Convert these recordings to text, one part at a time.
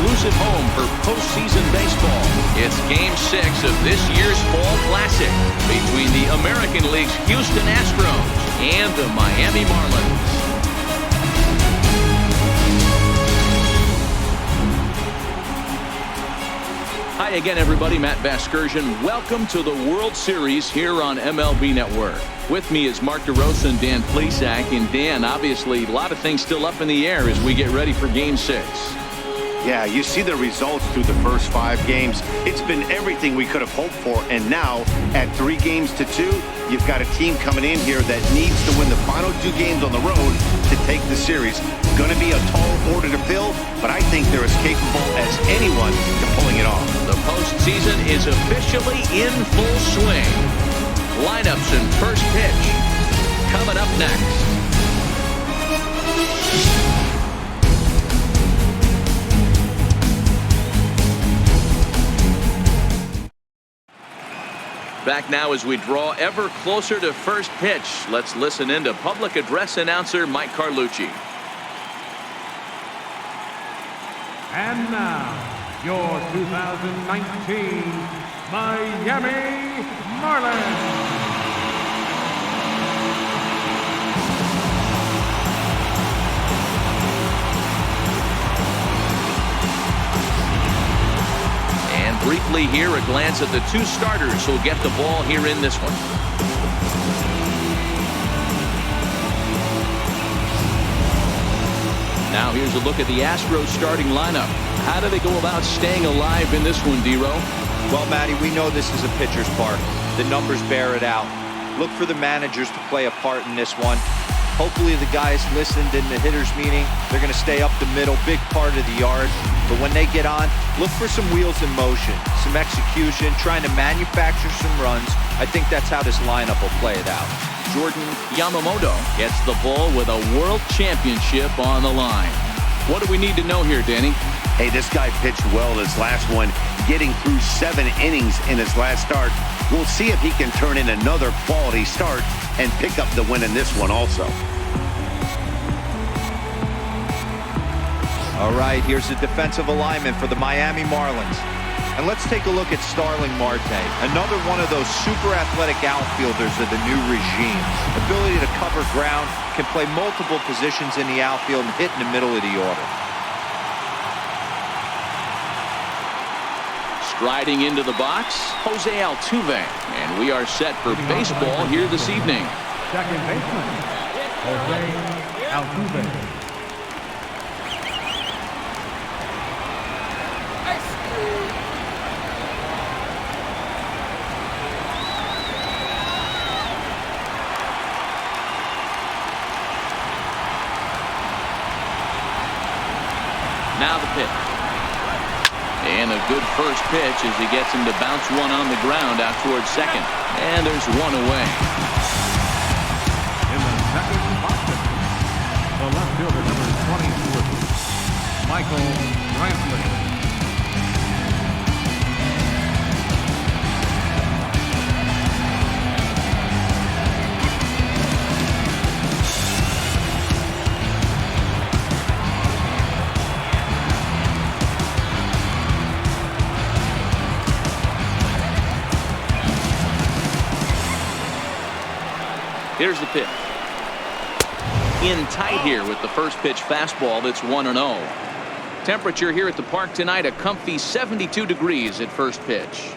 exclusive home for postseason baseball. It's Game 6 of this year's Fall Classic between the American League's Houston Astros and the Miami Marlins. Hi again, everybody. Matt Vasgersian. Welcome to the World Series here on MLB Network. With me is Mark DeRosa and Dan Plesac. And Dan, obviously, a lot of things still up in the air as we get ready for Game 6. Yeah, you see the results through the first 5 games. It's been everything we could have hoped for. And now, at 3-2, you've got a team coming in here that needs to win the final 2 games on the road to take the series. Going to be a tall order to fill, but I think they're as capable as anyone to pulling it off. The postseason is officially in full swing. Lineups and first pitch coming up next. Back now as we draw ever closer to first pitch. Let's listen in to public address announcer Mike Carlucci. And now, your 2019 Miami Marlins. Briefly here, a glance at the 2 starters who'll get the ball here in this one. Now here's a look at the Astros starting lineup. How do they go about staying alive in this one, D-Row? Well, Matty, we know this is a pitcher's park. The numbers bear it out. Look for the managers to play a part in this one. Hopefully the guys listened in the hitters meeting. They're going to stay up the middle, big part of the yard. But when they get on, look for some wheels in motion, some execution, trying to manufacture some runs. I think that's how this lineup will play it out. Jordan Yamamoto gets the ball with a world championship on the line. What do we need to know here, Danny? Hey, this guy pitched well his last one, getting through 7 innings in his last start. We'll see if he can turn in another quality start and pick up the win in this one also. All right, here's the defensive alignment for the Miami Marlins. And let's take a look at Starling Marte, another one of those super athletic outfielders of the new regime. Ability to cover ground, can play multiple positions in the outfield and hit in the middle of the order. Striding into the box, Jose Altuve. And we are set for baseball here this evening. Second baseman, Jose Altuve. Now the pitch. And a good first pitch as he gets him to bounce one on the ground out towards second. And there's one away. In the second box, the left fielder, number 22, Michael Brantley. Here's the pitch. In tight here with the first pitch fastball that's 1-0. Temperature here at the park tonight, a comfy 72 degrees at first pitch.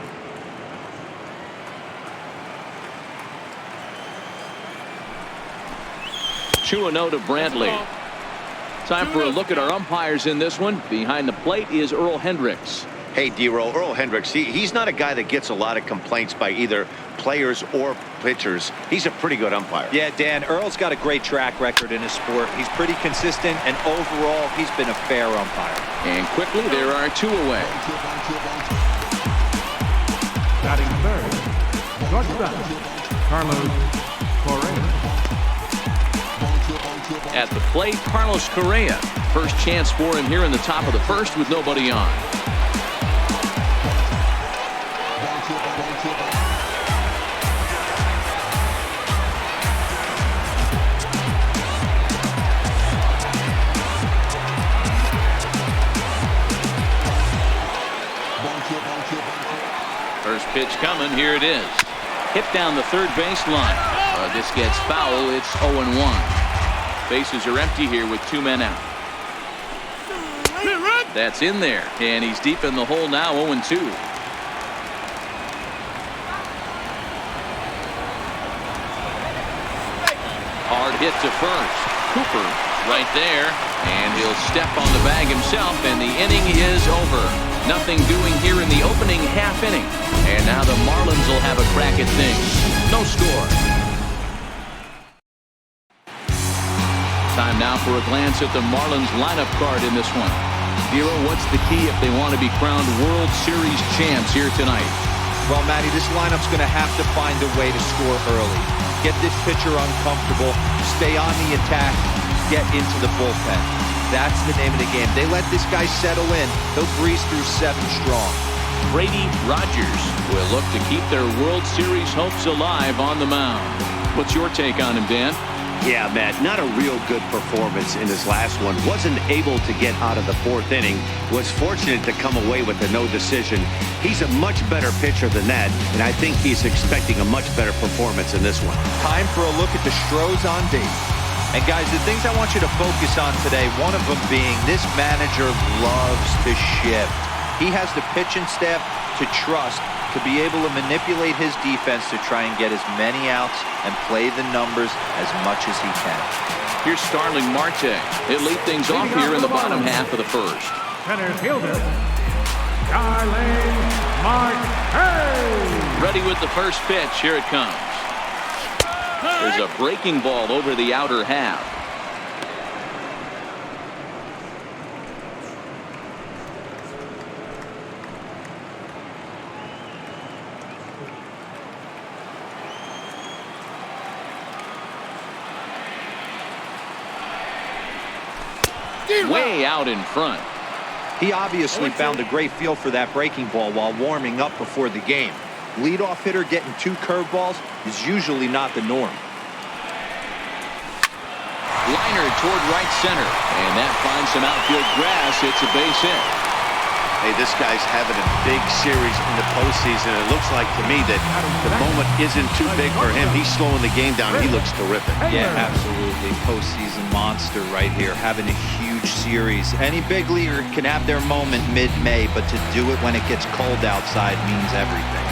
Two and 0 to Brantley. Time for a look at our umpires in this one. Behind the plate is Earl Hendricks. Hey, D-Roll, Earl Hendricks, he's not a guy that gets a lot of complaints by either players or pitchers. He's a pretty good umpire. Yeah, Dan, Earl's got a great track record in his sport. He's pretty consistent, and overall, he's been a fair umpire. And quickly, there are 2 away. Batting third, shortstop, Carlos Correa. At the plate, Carlos Correa. First chance for him here in the top of the first with nobody on. coming. Here it is. Hit down the third baseline. This gets foul. It's 0-1. Bases are empty here with 2 men out. That's in there, and he's deep in the hole now. 0-2. Hard hit to first. Cooper right there, and he'll step on the bag himself, and the inning is over. Nothing doing here in the opening half inning, and now the Marlins will have a crack at things. No score. Time now for a glance at the Marlins lineup card in this one. Hero, what's the key if they want to be crowned World Series champs here tonight? Well, Matty, this lineup's going to have to find a way to score early. Get this pitcher uncomfortable, stay on the attack, get into the bullpen. That's the name of the game. They let this guy settle in, he'll breeze through 7 strong. Brady Rogers will look to keep their World Series hopes alive on the mound. What's your take on him, Dan? Yeah, Matt, not a real good performance in his last one. Wasn't able to get out of the 4th inning. Was fortunate to come away with a no decision. He's a much better pitcher than that, and I think he's expecting a much better performance in this one. Time for a look at the Stros on base. And guys, the things I want you to focus on today, one of them being this manager loves to shift. He has the pitching staff to trust to be able to manipulate his defense to try and get as many outs and play the numbers as much as he can. Here's Starling Marte. He'll lead things off here in the bottom half of the first. Center fielder, Starling Marte. Ready with the first pitch. Here it comes. There's a breaking ball over the outer half. Way out in front. He obviously found a great feel for that breaking ball while warming up before the game. Leadoff hitter getting 2 curveballs is usually not the norm. Liner toward right center, and that finds some outfield grass. It's a base hit. Hey, this guy's having a big series in the postseason. It looks like to me that the moment isn't too big for him. He's slowing the game down. He looks terrific. Yeah, absolutely. Postseason monster right here, having a huge series. Any big leaguer can have their moment mid-May, but to do it when it gets cold outside means everything.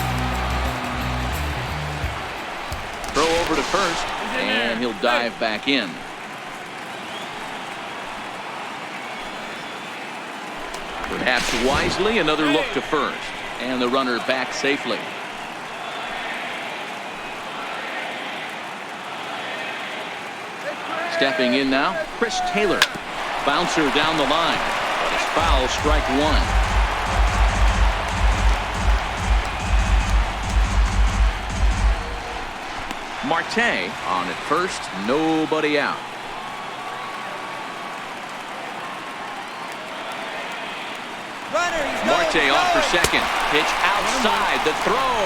Throw over to first, and he'll dive back in. Perhaps wisely, another look to first, and the runner back safely. Stepping in now, Chris Taylor. Bouncer down the line. It's foul, strike 1. Marte on at first, nobody out. Marte off for second. Pitch outside. The throw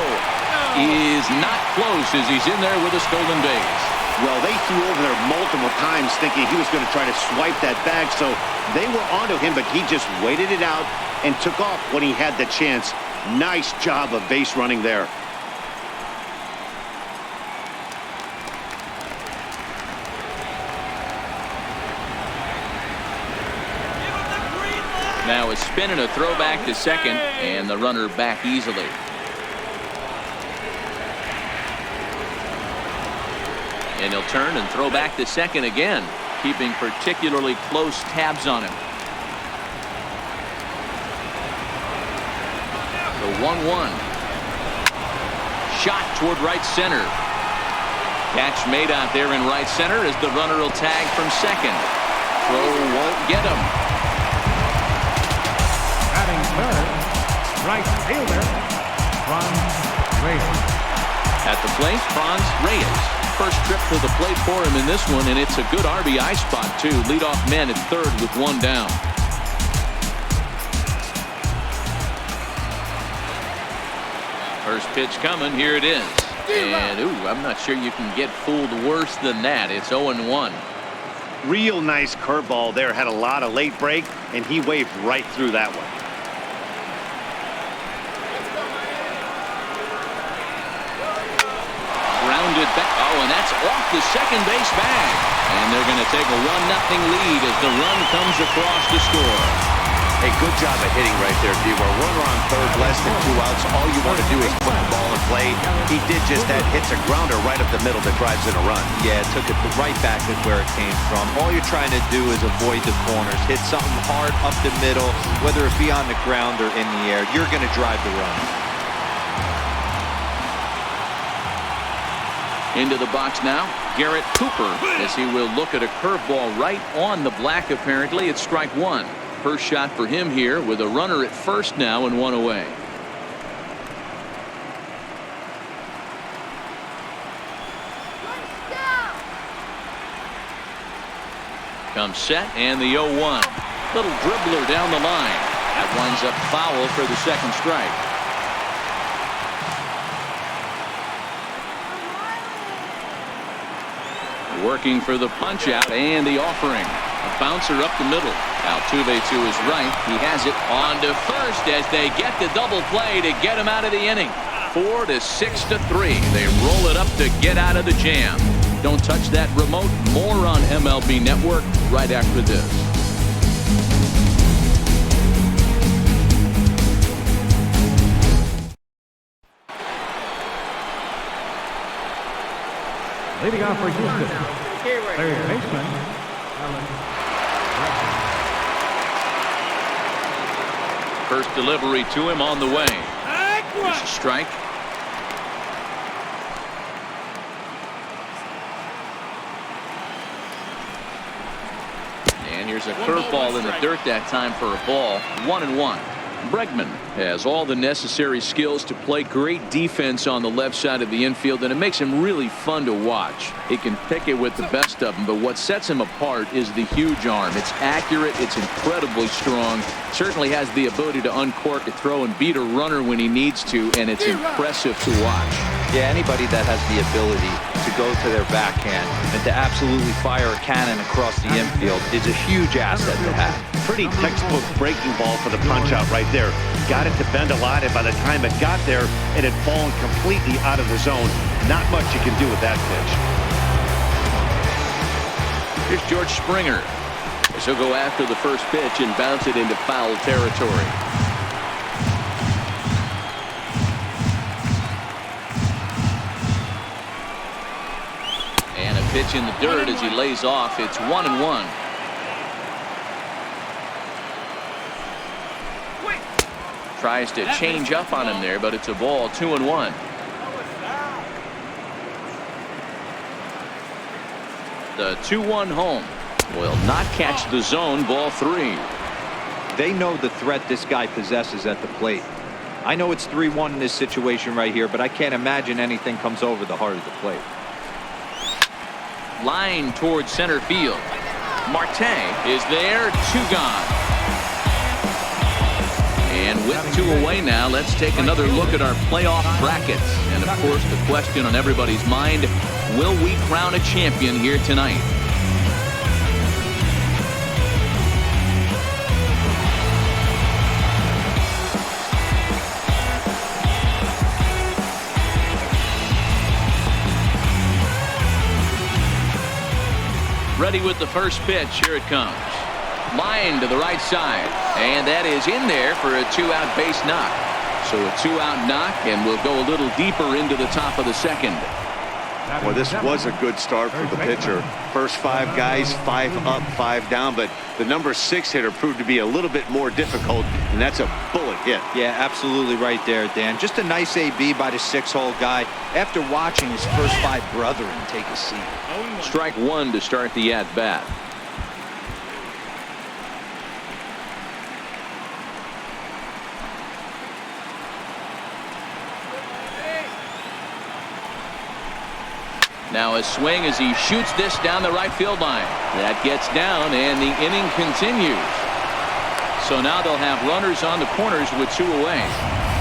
is not close as he's in there with a stolen base. Well, they threw over there multiple times thinking he was going to try to swipe that bag, so they were onto him, but he just waited it out and took off when he had the chance. Nice job of base running there. Now a spin and a throw back to second, and the runner back easily. And he'll turn and throw back to second again, keeping particularly close tabs on him. The 1-1. Shot toward right center. Catch made out there in right center as the runner will tag from second. Throw won't get him. Batting third, right fielder, Franz Reyes. At the plate, Franz Reyes. First trip to the plate for him in this one, and it's a good RBI spot, too. Leadoff man at third with 1 down. First pitch coming. Here it is. And, ooh, I'm not sure you can get fooled worse than that. It's 0-1. Real nice curveball there. Had a lot of late break, and he waved right through that one. it back. Oh, and that's off the second base bag. And they're going to take a 1-0 lead as the run comes across to score. Hey, good job of hitting right there, D. Where runner on third, less than 2 outs. All you want to do is put the ball in play. He did just that. Hits a grounder right up the middle that drives in a run. Yeah, took it right back at where it came from. All you're trying to do is avoid the corners. Hit something hard up the middle, whether it be on the ground or in the air. You're going to drive the run. Into the box now, Garrett Cooper, as he will look at a curveball right on the black apparently. It's strike one. First shot for him here with a runner at first now and 1 away. Comes set and the 0-1. Little dribbler down the line. That winds up foul for the second strike. Working for the punch out and the offering. A bouncer up the middle. Altuve to his right. He has it on to first as they get the double play to get him out of the inning. 4-6-3. They roll it up to get out of the jam. Don't touch that remote. More on MLB Network right after this. Leading off for Houston, third baseman, First delivery to him on the way. There's a strike. And here's a curveball in the dirt that time for a ball. 1-1. Bregman has all the necessary skills to play great defense on the left side of the infield, and it makes him really fun to watch. He can pick it with the best of them, but what sets him apart is the huge arm. It's accurate, it's incredibly strong, certainly has the ability to uncork a throw and beat a runner when he needs to, and it's impressive to watch. Yeah, anybody that has the ability to go to their backhand and to absolutely fire a cannon across the infield is a huge asset to have. Pretty textbook breaking ball for the punch out right there. Got it to bend a lot, and by the time it got there, it had fallen completely out of the zone. Not much you can do with that pitch. Here's George Springer. As he'll go after the first pitch and bounce it into foul territory. And a pitch in the dirt as he lays off. It's 1-1. Tries to change up on him there, but it's a ball. 2-1. The 2-1 home will not catch the zone. Ball 3. They know the threat this guy possesses at the plate. I know it's 3-1 in this situation right here, but I can't imagine anything comes over the heart of the plate. Line towards center field. Marte is there. 2 gone. And with 2 away now, let's take another look at our playoff brackets. And of course, the question on everybody's mind, will we crown a champion here tonight? Ready with the first pitch. Here it comes. Line to the right side, and that is in there for a 2-out base knock. So a 2-out knock, and we'll go a little deeper into the top of the second. Well, this was a good start for the pitcher. First 5 guys, 5 up, 5 down, but the number 6 hitter proved to be a little bit more difficult, and that's a bullet hit. Yeah, absolutely right there, Dan. Just a nice AB by the 6-hole guy after watching his first 5 brethren take a seat. Strike 1 to start the at-bat. Now a swing as he shoots this down the right field line. That gets down, and the inning continues. So now they'll have runners on the corners with 2 away.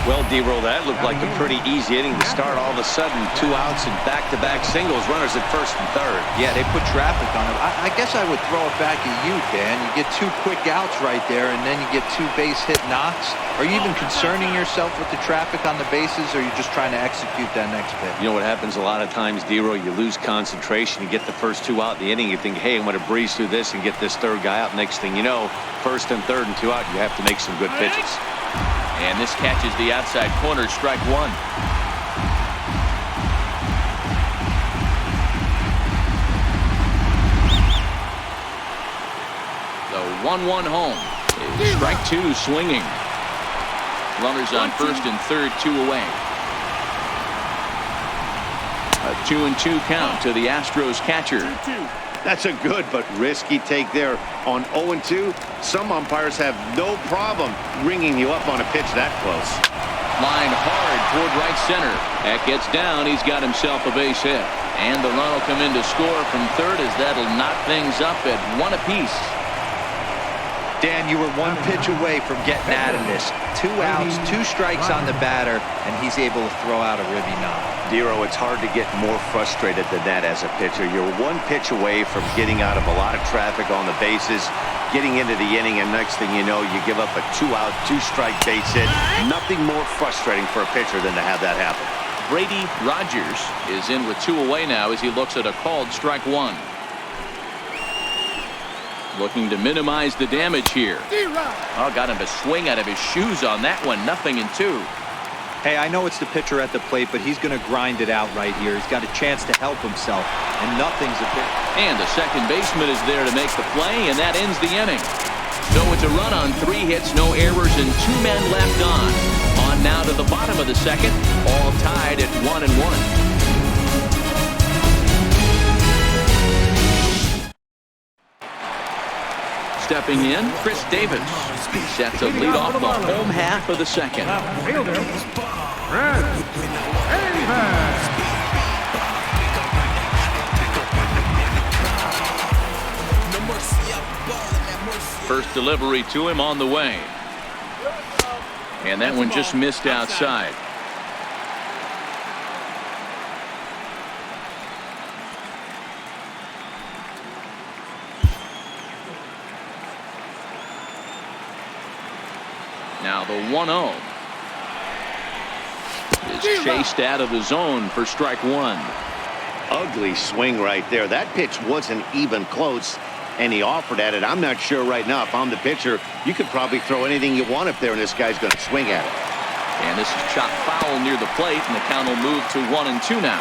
Well, D-Roll, that looked like a pretty easy inning to start. All of a sudden, 2 outs and back-to-back singles, runners at first and third. Yeah, they put traffic on him. I guess I would throw it back at you, Dan. You get 2 quick outs right there, and then you get 2 base-hit knocks. Are you even concerning yourself with the traffic on the bases, or are you just trying to execute that next pitch? You know what happens a lot of times, D-Roll? You lose concentration. You get the first 2 out in the inning. You think, hey, I'm going to breeze through this and get this third guy out. Next thing you know, first and third and 2 out, you have to make some good pitches. And this catches the outside corner, strike 1. The 1-1 home. Strike 2 swinging. Runners on first and third, 2 away. A 2-2 count to the Astros catcher. That's a good but risky take there. On 0-2, some umpires have no problem ringing you up on a pitch that close. Line hard toward right center. That gets down. He's got himself a base hit. And the run will come in to score from third as that'll knock things up at 1 apiece. Dan, you were 1 pitch away from getting out of this. 2 outs, 2 strikes on the batter, and he's able to throw out a ribby knock. Dero, it's hard to get more frustrated than that as a pitcher. You're 1 pitch away from getting out of a lot of traffic on the bases, getting into the inning, and next thing you know, you give up a 2-out, 2-strike base hit. Nothing more frustrating for a pitcher than to have that happen. Brady Rogers is in with 2 away now as he looks at a called strike 1. Looking to minimize the damage here. Oh, got him to swing out of his shoes on that one. 0-2. Hey, I know it's the pitcher at the plate, but he's going to grind it out right here. He's got a chance to help himself, and nothing's a bit. And the second baseman is there to make the play, and that ends the inning. So it's a run on 3 hits, no errors, and 2 men left on. On now to the bottom of the second, all tied at 1-1. Stepping in, Chris Davis. Set to lead off the home half of the second. Fielder, Chris Davis. First delivery to him on the way. And that one just missed outside. Now the 1-0 is chased out of the zone for strike 1. Ugly swing right there. That pitch wasn't even close, and he offered at it. I'm not sure right now if I'm the pitcher, you could probably throw anything you want up there, and this guy's going to swing at it. And this is chopped foul near the plate, and the count will move to 1-2 now.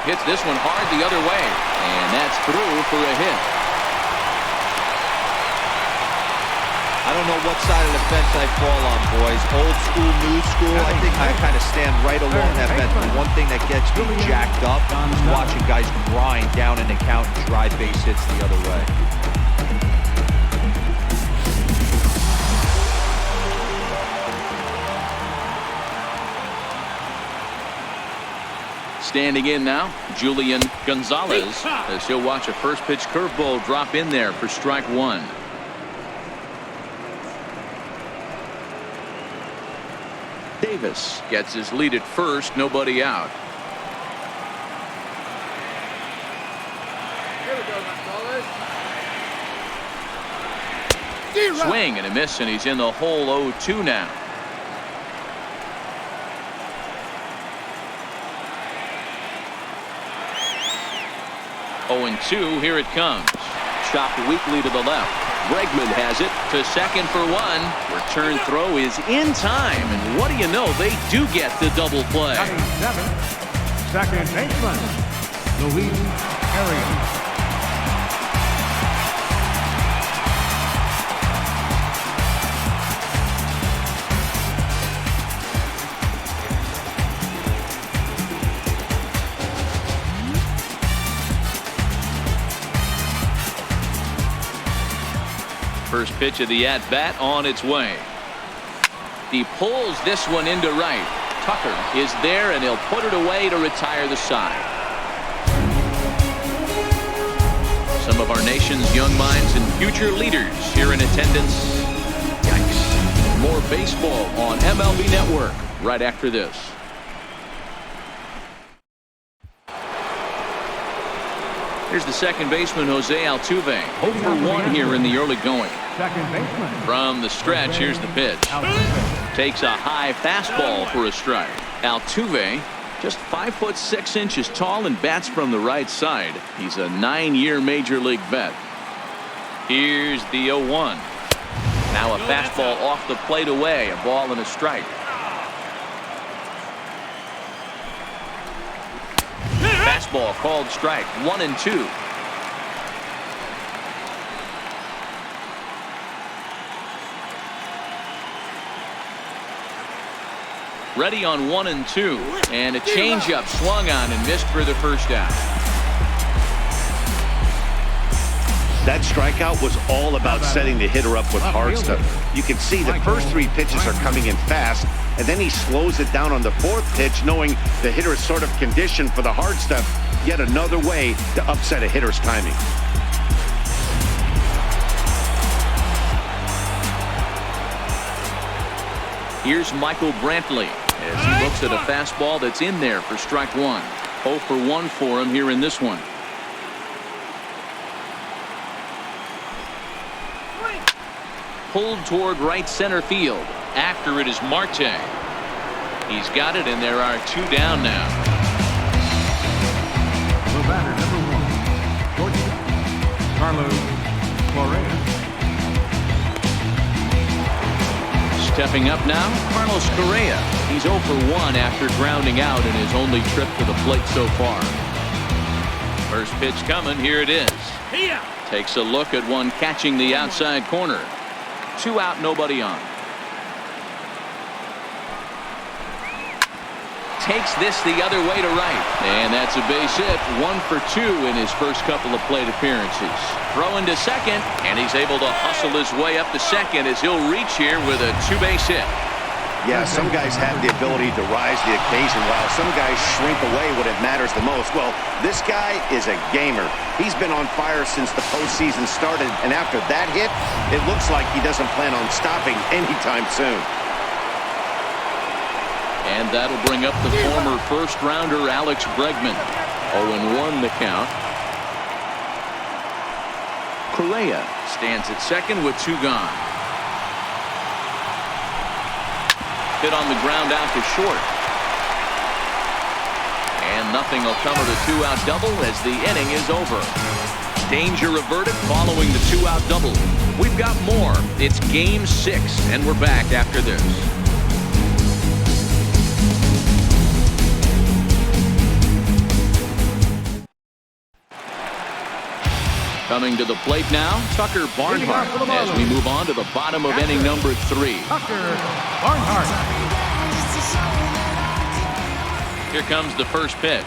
Hits this one hard the other way, and that's through for a hit. I don't know what side of the fence I fall on, boys. Old school, new school. I think I kind of stand right along that fence. The one thing that gets me jacked up is watching guys grind down in the count and drive base hits the other way. Standing in now, Julian Gonzalez, as he'll watch a first pitch curveball drop in there for strike 1. Davis gets his lead at first, nobody out. Swing and a miss, and he's in the hole 0-2 now. Oh, and 2, here it comes. Chopped weakly to the left. Bregman has it to second for 1. Return throw is in time, and what do you know? They do get the double play. 97, second baseman, Luis Arias. First pitch of the at-bat on its way. He pulls this one into right. Tucker is there, and he'll put it away to retire the side. Some of our nation's young minds and future leaders here in attendance. Yikes. More baseball on MLB Network right after this. Here's the second baseman, Jose Altuve. 0 for 1 here in the early going. Second baseman. From the stretch, here's the pitch. Takes a high fastball for a strike. Altuve, just 5'6" tall and bats from the right side. He's a 9-year major league vet. Here's the 0-1. Now a fastball off the plate away. A ball and a strike. Fastball called strike. 1-2. Ready on 1-2, and a changeup swung on and missed for the first out. That strikeout was all about setting the hitter up with hard stuff. You can see the first 3 pitches are coming in fast, and then he slows it down on the 4th pitch, knowing the hitter is sort of conditioned for the hard stuff. Yet another way to upset a hitter's timing. Here's Michael Brantley as he looks at a fastball that's in there for strike 1. 0 for 1 for him here in this one. Pulled toward right center field. After it is Marte. He's got it, and there are 2 down now. The batter, number 1, Georgia, Carlos Correa. Stepping up now, Carlos Correa. He's 0 for 1 after grounding out in his only trip to the plate so far. First pitch coming. Here it is. Takes a look at one catching the outside corner. 2 out, nobody on. Takes this the other way to right. And that's a base hit. 1 for 2 in his first couple of plate appearances. Throwing to second, and he's able to hustle his way up to second as he'll reach here with a 2-base hit. Yeah, some guys have the ability to rise the occasion while some guys shrink away when it matters the most. Well, this guy is a gamer. He's been on fire since the postseason started, and after that hit, it looks like he doesn't plan on stopping anytime soon. And that'll bring up the former first-rounder Alex Bregman. 0-1 the count. Correa stands at second with 2 gone. Hit on the ground out to short. And nothing will come of the 2-out double as the inning is over. Danger averted following the 2-out double. We've got more. It's Game 6, and we're back after this. Coming to the plate now, Tucker Barnhart as we move on to the bottom of inning number 3. Tucker Barnhart. Here comes the first pitch.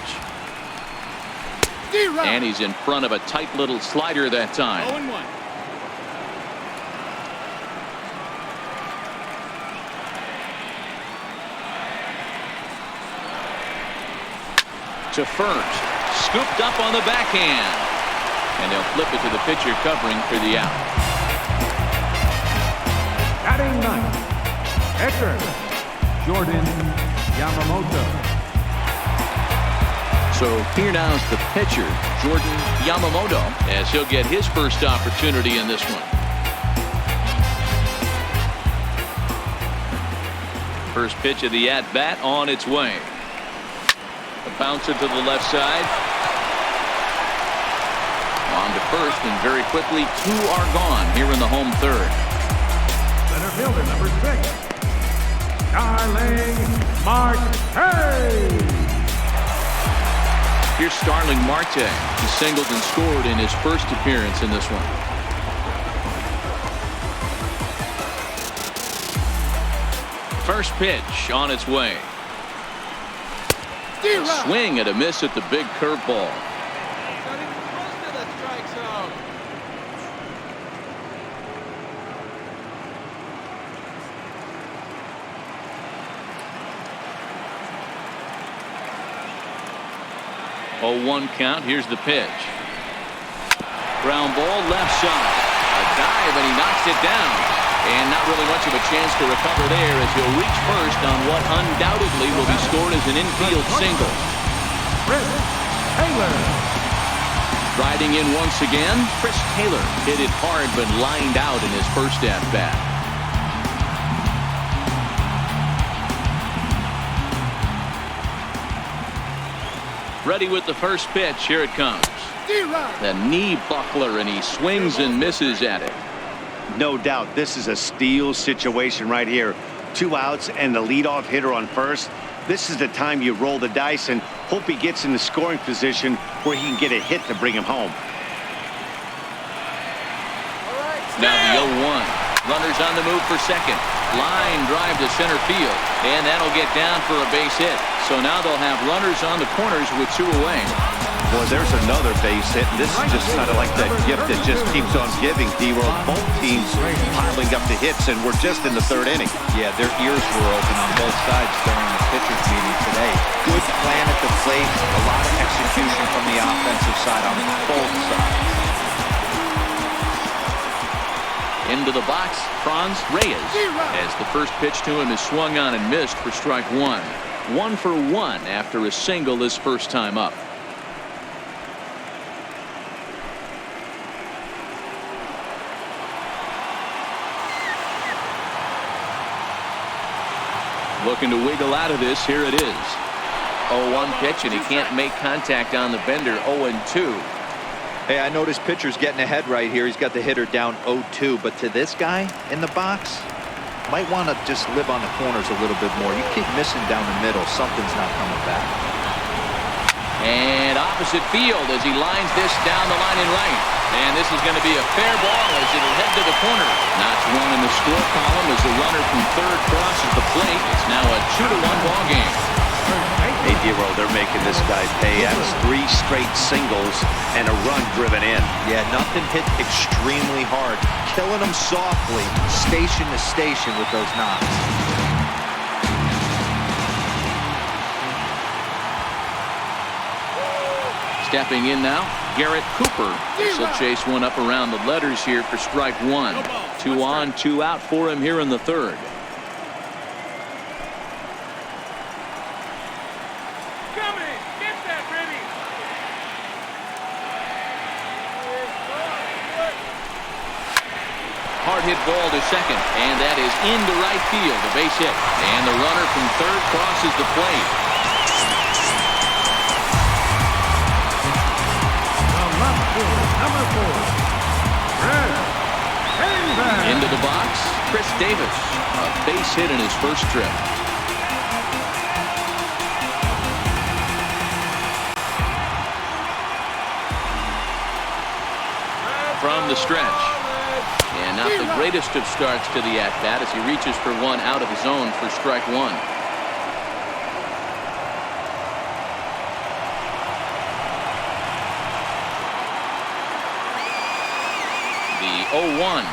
And he's in front of a tight little slider that time. 0-1. To first. Scooped up on the backhand. And they'll flip it to the pitcher covering for the out. Batting 9th, Edgar Jordan Yamamoto. So here now is the pitcher, Jordan Yamamoto, as he'll get his first opportunity in this one. First pitch of the at-bat on its way. A bouncer to the left side. On to first, and very quickly 2 are gone here in the home third. Center fielder number 6, Starling Marte. Here's Starling Marte. He singled and scored in his first appearance in this one. First pitch on its way. A swing and a miss at the big curveball. 0-1 count. Here's the pitch. Ground ball left side. A dive, and he knocks it down. And not really much of a chance to recover there as he'll reach first on what undoubtedly will be scored as an infield single. Riding in once again, Chris Taylor hit it hard but lined out in his first at-bat. Ready with the first pitch. Here it comes. The knee buckler, and he swings and misses at it. No doubt this is a steal situation right here. 2 outs and the leadoff hitter on first. This is the time you roll the dice and hope he gets in the scoring position where he can get a hit to bring him home. Now the 0-1. Runners on the move for second. Line drive to center field, and that'll get down for a base hit. So now they'll have runners on the corners with 2 away. Boy, there's another base hit. This is just kind of like that gift that just keeps on giving, D-Roll. Both teams piling up the hits, and we're just in the 3rd inning. Yeah, their ears were open on both sides during the pitchers meeting today. Good plan at the plate, a lot of execution from the offensive side on both sides. Into the box, Franz Reyes, as the first pitch to him is swung on and missed for strike 1. 1 for 1 after a single his first time up. Looking to wiggle out of this. Here it is. 0-1 pitch, and he can't make contact on the bender. 0-2. Hey, I noticed pitcher's getting ahead right here. He's got the hitter down 0-2, but to this guy in the box, might want to just live on the corners a little bit more. You keep missing down the middle, something's not coming back. And opposite field as he lines this down the line in right. And this is going to be a fair ball as it'll head to the corner. Notch 1 in the score column as the runner from third crosses the plate. It's now a 2-1 ball game. Hey, D-Roll, they're making this guy pay. That's 3 straight singles and a run driven in. Yeah, nothing hit extremely hard. Killing them softly, station to station with those knocks. Stepping in now, Garrett Cooper. He'll chase one up around the letters here for strike 1. 2 on, 2 out for him here in the 3rd. Hard hit ball to second, and that is into right field, a base hit. And the runner from third crosses the plate. Into the box, Chris Davis. A base hit in his first trip. From the stretch. And not the greatest of starts to the at-bat as he reaches for one out of his own for strike 1. The 0-1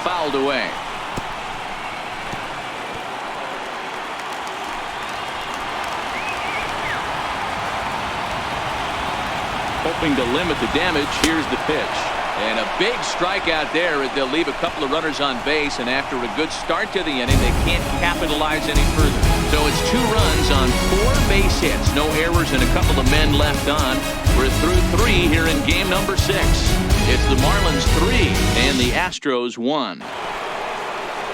fouled away. Hoping to limit the damage. Here's the pitch. And a big strikeout there. They'll leave a couple of runners on base, and after a good start to the inning, they can't capitalize any further. So it's 2 runs on 4 base hits. No errors and a couple of men left on. We're through 3 here in game number 6. It's the Marlins 3 and the Astros 1.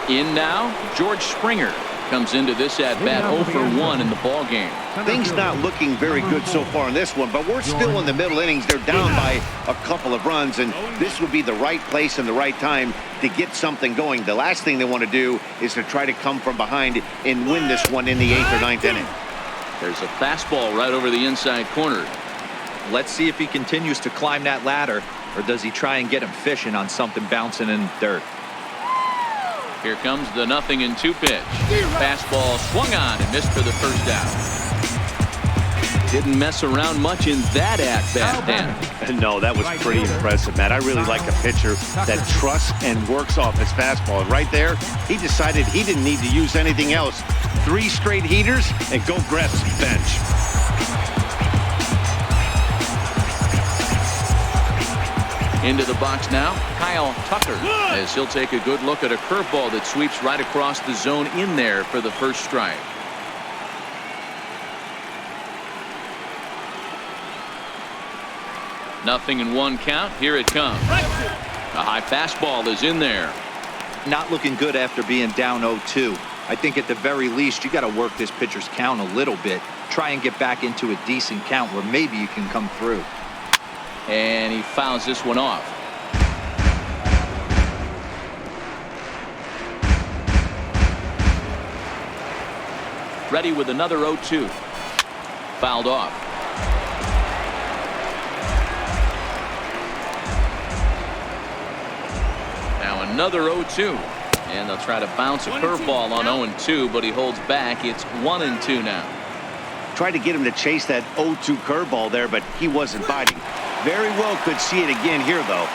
In now, George Springer comes into this at-bat 0 for 1 in the ball game. Things not looking very good so far in this one, but we're still in the middle innings. They're down by a couple of runs, and this would be the right place and the right time to get something going. The last thing they want to do is to try to come from behind and win this one in the 8th or 9th inning. There's a fastball right over the inside corner. Let's see if he continues to climb that ladder, or does he try and get him fishing on something bouncing in the dirt. Here comes the 0-2 pitch. Fastball swung on and missed for the first out. Didn't mess around much in that at-bat, Dan. No, that was pretty impressive, Matt. I really like a pitcher that trusts and works off his fastball. And right there, he decided he didn't need to use anything else. 3 straight heaters and go grab some bench. Into the box now, Kyle Tucker, as he'll take a good look at a curveball that sweeps right across the zone in there for the first strike. Nothing in one count. Here it comes. A high fastball is in there. Not looking good after being down 0-2. I think at the very least you got to work this pitcher's count a little bit. Try and get back into a decent count where maybe you can come through. And he fouls this one off. Ready with another 0-2. Fouled off. Now another 0-2. And they'll try to bounce a curveball on 0-2, but he holds back. It's 1-2 now. Tried to get him to chase that 0-2 curveball there, but he wasn't biting. Very well could see it again here, though.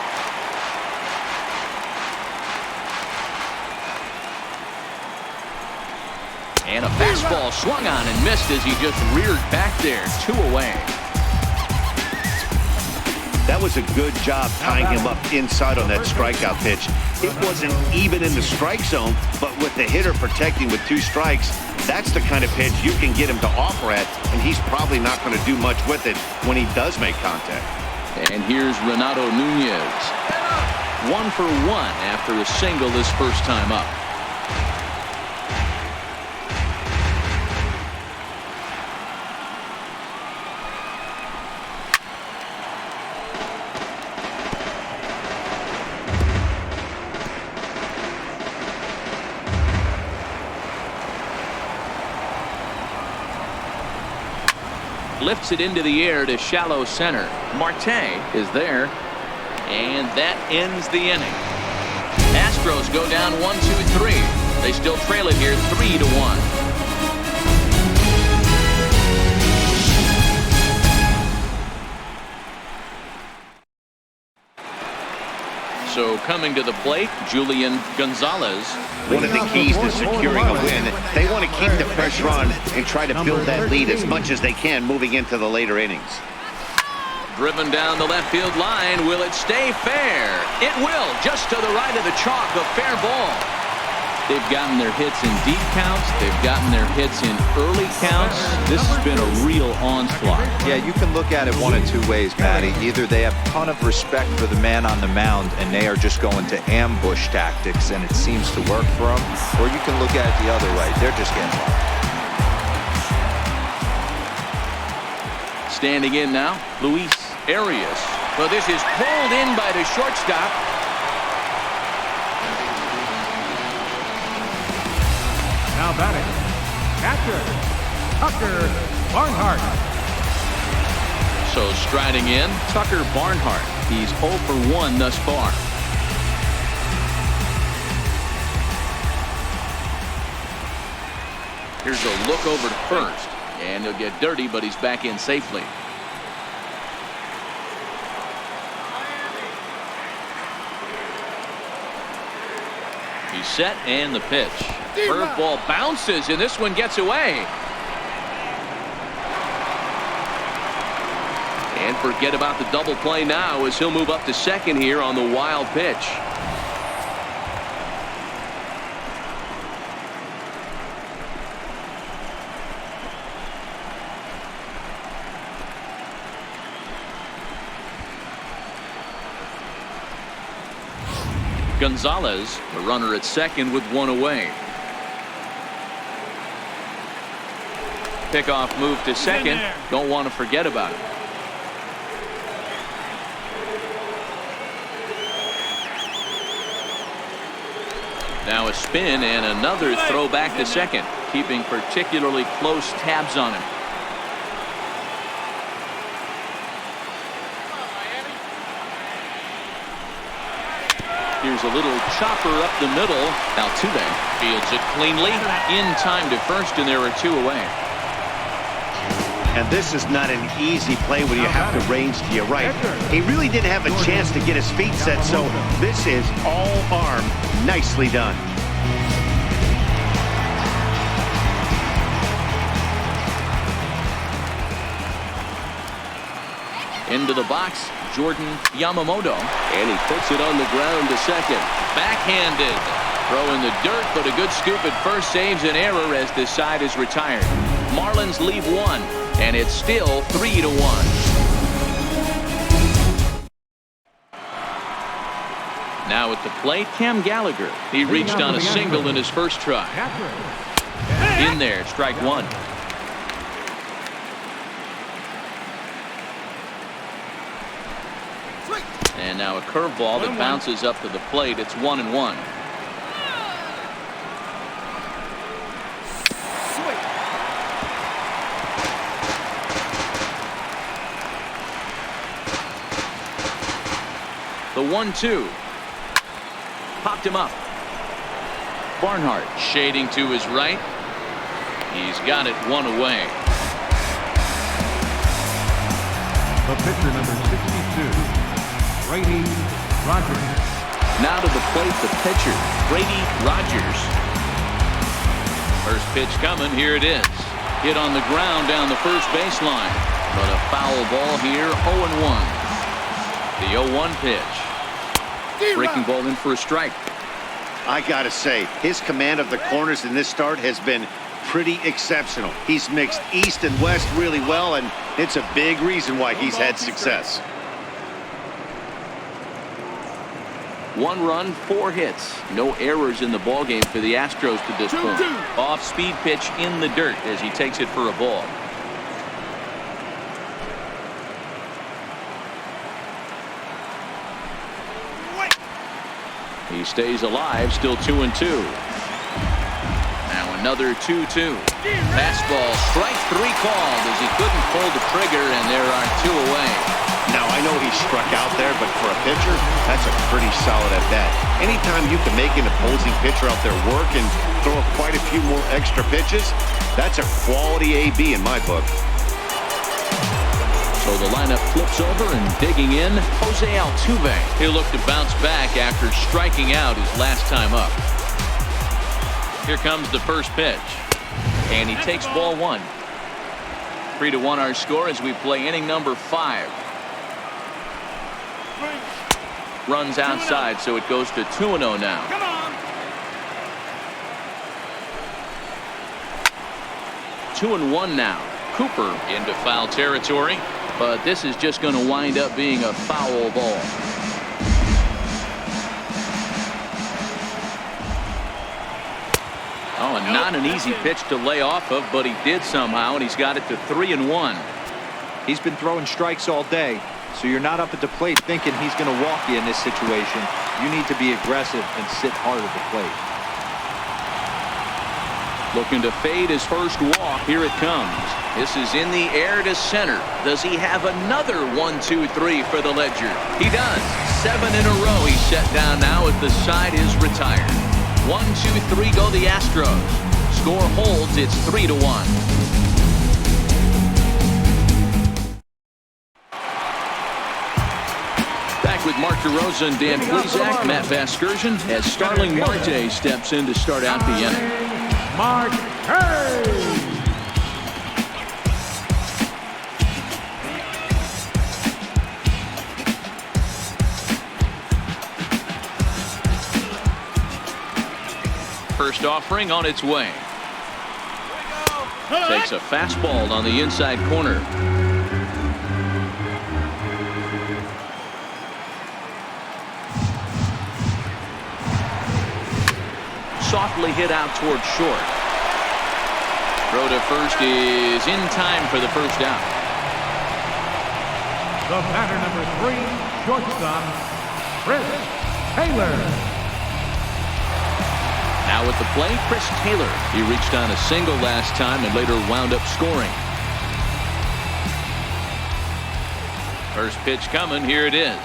And a fastball swung on and missed as he just reared back there. 2 away. That was a good job tying him up inside on that strikeout pitch. It wasn't even in the strike zone, but with the hitter protecting with 2 strikes, that's the kind of pitch you can get him to offer at, and he's probably not going to do much with it when he does make contact. And here's Renato Nunez. 1 for 1 after a single his first time up. Lifts it into the air to shallow center. Marte is there, and that ends the inning. Astros go down 1-2-3. They still trail it here 3-1. So coming to the plate, Julian Gonzalez. One of the keys to securing a win, they want to keep the pressure on and try to build that lead as much as they can moving into the later innings. Driven down the left field line. Will it stay fair? It will, just to the right of the chalk. A fair ball. They've gotten their hits in deep counts. They've gotten their hits in early counts. This has been a real onslaught. Yeah, you can look at it one of 2 ways, Matty. Either they have a ton of respect for the man on the mound and they are just going to ambush tactics and it seems to work for them, or you can look at it the other way. They're just getting lucky. Standing in now, Luis Arias. Well, this is pulled in by the shortstop. Now batting, catcher, Tucker Barnhart. So striding in, Tucker Barnhart. He's 0 for 1 thus far. Here's a look over to first. And he'll get dirty, but he's back in safely. He's set, and the pitch. Curveball bounces, and this one gets away. And forget about the double play now as he'll move up to second here on the wild pitch. Gonzalez, the runner at second with 1 away. Pickoff move to second. Don't want to forget about it. Now a spin and another throw back to second, keeping particularly close tabs on him. Here's a little chopper up the middle. Altuve fields it cleanly in time to first, and there are 2 away. And this is not an easy play when you have to range to your right. He really didn't have a chance to get his feet set, so this is all arm. Nicely done. Into the box, Jordan Yamamoto. And he puts it on the ground to second. Backhanded. Throw in the dirt, but a good scoop at first saves an error as this side is retired. Marlins leave one, and it's still 3-1. Now at the plate, Cam Gallagher. He reached on a single in his first try. In there, strike one. And now a curveball that bounces up to the plate. It's 1-1. The 1-2. Popped him up. Barnhart shading to his right. He's got it one away. The pitcher, number 62, Brady Rogers. Now to the plate, the pitcher, Brady Rogers. First pitch coming. Here it is. Hit on the ground down the first baseline. But a foul ball here, 0-1. The 0-1 pitch. Breaking ball in for a strike. I gotta say, his command of the corners in this start has been pretty exceptional. He's mixed east and west really well, and it's a big reason why he's had success. 1 run, 4 hits. No errors in the ballgame for the Astros to this point. Off-speed pitch in the dirt as he takes it for a ball. He stays alive, still 2-2. Now another 2-2. Fastball, strike 3 called as he couldn't pull the trigger, and there are 2 away. Now, I know he struck out there, but for a pitcher, that's a pretty solid at bat. Anytime you can make an opposing pitcher out there work and throw quite a few more extra pitches, that's a quality AB in my book. So the lineup flips over, and digging in, Jose Altuve. He'll look to bounce back after striking out his last time up. Here comes the first pitch, and he takes ball 1. 3-1 our score as we play inning number 5. Runs outside, so it goes to 2-0 now. 2-1 now. Cooper into foul territory, but this is just going to wind up being a foul ball. Oh, and not an easy pitch to lay off of, but he did somehow, and he's got it to 3-1. He's been throwing strikes all day, so you're not up at the plate thinking he's going to walk you in this situation. You need to be aggressive and sit hard at the plate. Looking to fade his first walk. Here it comes. This is in the air to center. Does he have another 1-2-3 for the Ledger? He does. 7 in a row he's set down now as the side is retired. 1-2-3 go the Astros. Score holds. It's 3-1. Back with Mark DeRosa and Dan Plesac, Matt Vasgersian, as Starling Marte steps in to start out the inning. Mark Hayes. First offering on its way. Takes a fastball on the inside corner. Softly hit out toward short. Throw to first is in time for the first out. The batter, number 3, shortstop, Chris Taylor. Now at the plate, Chris Taylor. He reached on a single last time and later wound up scoring. First pitch coming. Here it is.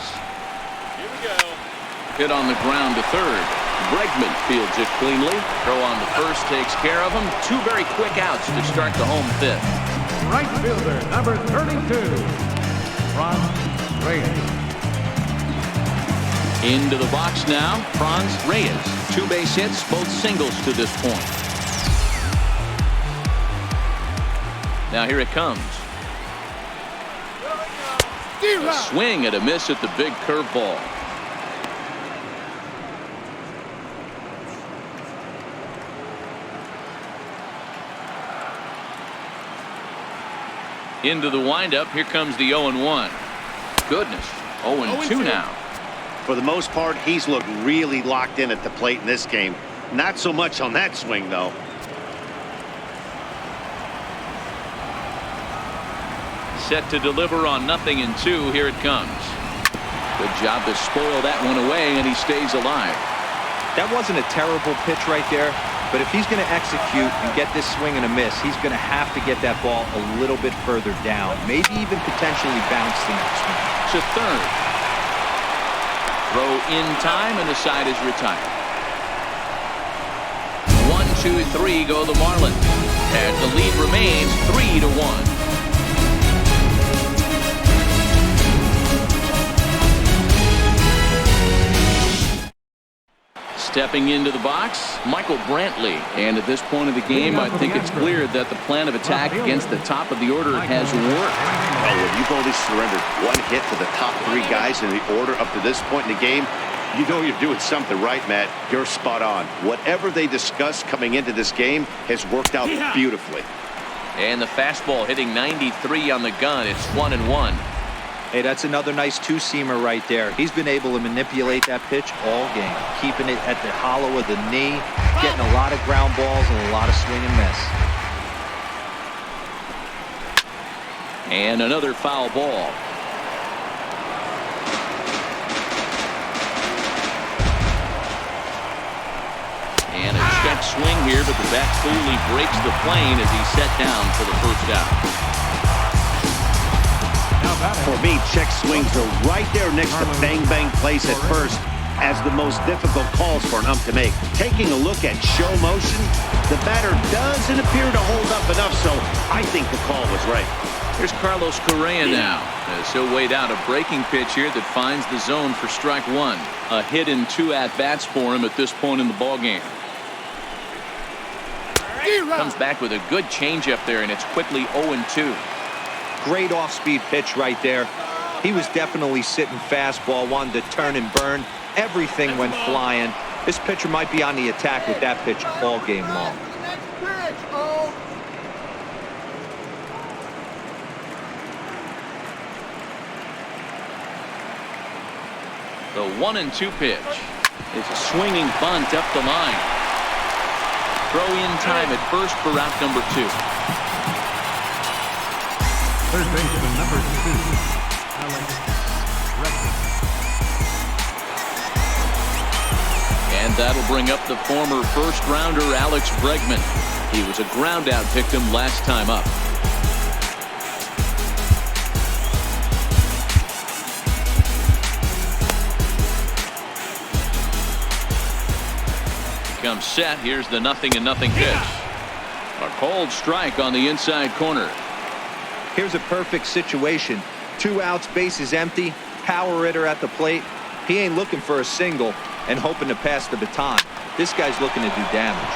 Here we go. Hit on the ground to third. Bregman fields it cleanly. Throw on the first takes care of him. 2 very quick outs to start the home 5th. Right fielder, number 32, Franz Reyes. Into the box now, Franz Reyes. 2 base hits, both singles to this point. Now here it comes. A swing and a miss at the big curveball. Into the windup. Here comes the 0-1. Goodness. 0-2 now. For the most part, he's looked really locked in at the plate in this game. Not so much on that swing, though. Set to deliver on 0-2. Here it comes. Good job to spoil that one away, and he stays alive. That wasn't a terrible pitch right there, but if he's going to execute and get this swing and a miss, he's going to have to get that ball a little bit further down, maybe even potentially bounce the next one. To third. Throw in time, and the side is retired. 1, 2, 3 go the Marlins, and the lead remains 3-1. Stepping into the box, Michael Brantley. And at this point of the game, I think it's clear that the plan of attack against the top of the order has worked. Well, when you've only surrendered one hit to the top 3 guys in the order up to this point in the game, you know you're doing something right, Matt. You're spot on. Whatever they discussed coming into this game has worked out beautifully. And the fastball hitting 93 on the gun. It's 1-1. Hey, that's another nice two-seamer right there. He's been able to manipulate that pitch all game, keeping it at the hollow of the knee, getting a lot of ground balls and a lot of swing and miss. And another foul ball. And a check swing here, but the bat clearly breaks the plane as he's set down for the first out. For me, check swings are right there next to bang-bang plays at first as the most difficult calls for an ump to make. Taking a look at show motion, the batter doesn't appear to hold up enough, so I think the call was right. Here's Carlos Correa now, as he'll wait out a breaking pitch here that finds the zone for strike 1. A hit in 2 at-bats for him at this point in the ballgame. Comes back with a good changeup there, and it's quickly 0-2. Great off-speed pitch right there. He was definitely sitting fastball, wanted to turn and burn. Everything went flying. This pitcher might be on the attack with that pitch all game long. The 1-2 pitch is a swinging bunt up the line. Throw in time at first for route number 2. Third baseman number 2, Alex Bregman. And that'll bring up the former first-rounder Alex Bregman. He was a ground-out victim last time up. Comes set. Here's the 0-0 pitch. A cold strike on the inside corner. Here's a perfect situation. 2 outs, bases empty, power hitter at the plate. He ain't looking for a single and hoping to pass the baton. This guy's looking to do damage.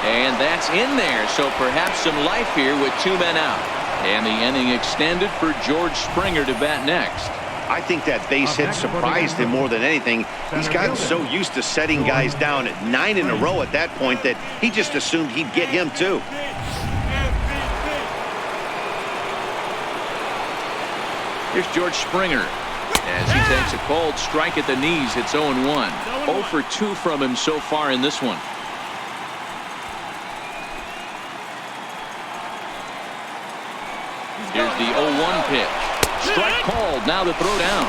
And that's in there, so perhaps some life here with 2 men out. And the inning extended for George Springer to bat next. I think that base hit surprised him more than anything. He's gotten so used to setting guys down at 9 in a row at that point that he just assumed he'd get him too. Here's George Springer as he takes a cold strike at the knees. It's 0-1. 0 for 2 from him so far in this one. Here's the 0-1 pitch. Strike called. Now the throw down.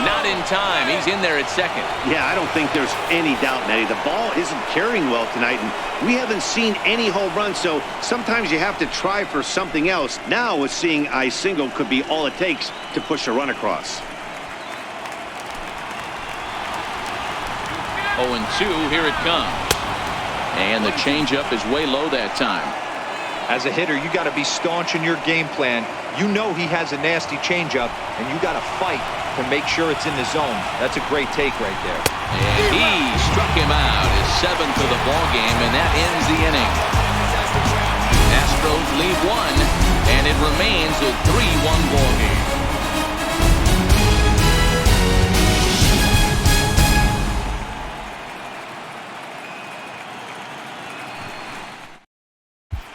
Not in time. He's in there at second. Yeah, I don't think there's any doubt, Matty. The ball isn't carrying well tonight, and we haven't seen any home runs, so sometimes you have to try for something else. Now, with seeing I single could be all it takes to push a run across. 0-2. Here it comes. And the changeup is way low that time. As a hitter, you got to be staunch in your game plan. You know he has a nasty changeup, and you got to fight to make sure it's in the zone. That's a great take right there. And he struck him out, his 7th of the ball game, and that ends the inning. Astros lead 1, and it remains a 3-1 ball game.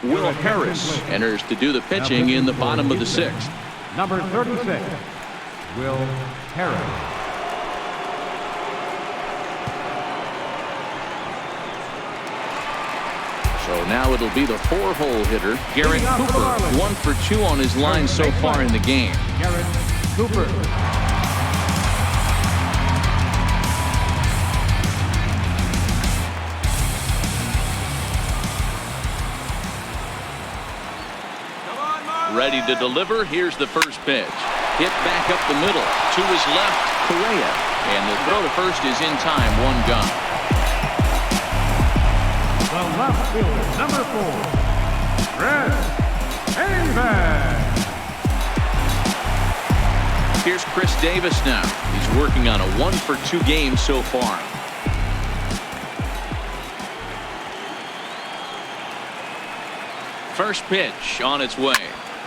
Will Harris enters to do the pitching in the bottom of the sixth. Number 36, Will Harris. So now it'll be the 4-hole hitter, Garrett Cooper. 1 for 2 on his line so far in the game. Garrett Cooper. Ready to deliver. Here's the first pitch. Hit back up the middle. To his left, Correa. And the throw to first is in time. 1 gone. The left fielder, number 4, Chris Davis. Here's Chris Davis now. He's working on a 1 for 2 game so far. First pitch on its way.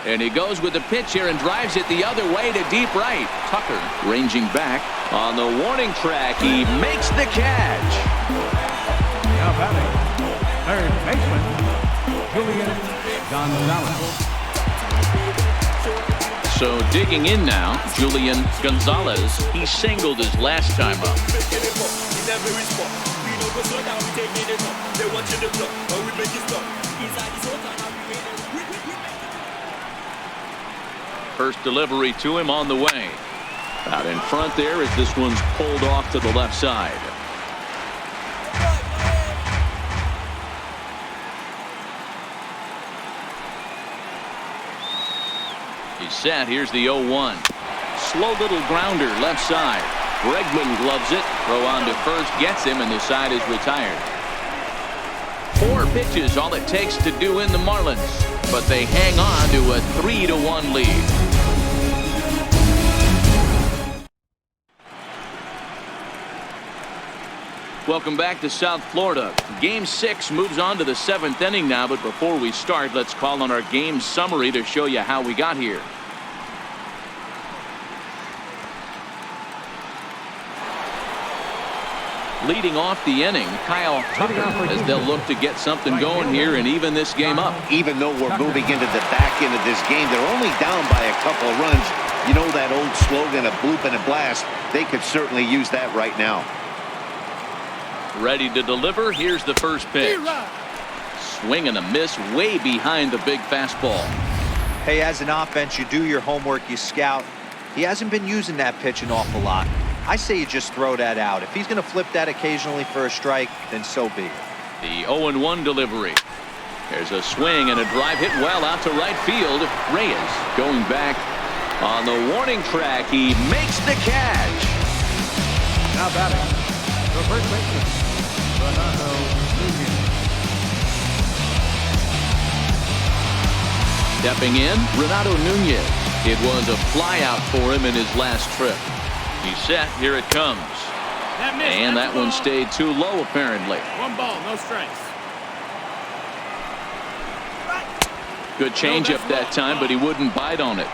And he goes with the pitch here and drives it the other way to deep right. Tucker ranging back on the warning track. He makes the catch. Now batting, third baseman, Julian Gonzalez. So digging in now, Julian Gonzalez. He singled his last time up. First delivery to him on the way. Out in front there as this one's pulled off to the left side. He's set. Here's the 0-1. Slow little grounder left side. Bregman gloves it. Throw on to first. Gets him, and the side is retired. 4 pitches, all it takes to do in the Marlins. But they hang on to a 3-1 lead. Welcome back to South Florida. Game 6 moves on to the 7th inning now, but before we start, let's call on our game summary to show you how we got here. Leading off the inning, Kyle Tucker, as they'll look to get something going here and even this game up. Even though we're moving into the back end of this game, they're only down by a couple of runs. You know that old slogan, a bloop and a blast. They could certainly use that right now. Ready to deliver. Here's the first pitch. Swing and a miss way behind the big fastball. Hey, as an offense, you do your homework, you scout. He hasn't been using that pitch an awful lot. I say you just throw that out. If he's going to flip that occasionally for a strike, then so be it. The 0-1 delivery. There's a swing and a drive hit well out to right field. Reyes going back on the warning track. He makes the catch. Now batting, the first baseman, Renato Nunez. Stepping in, Renato Nunez. It was a flyout for him in his last trip. He's set. Here it comes. And that one stayed too low, apparently. 1 ball, no strikes. Good changeup that time, but he wouldn't bite on it.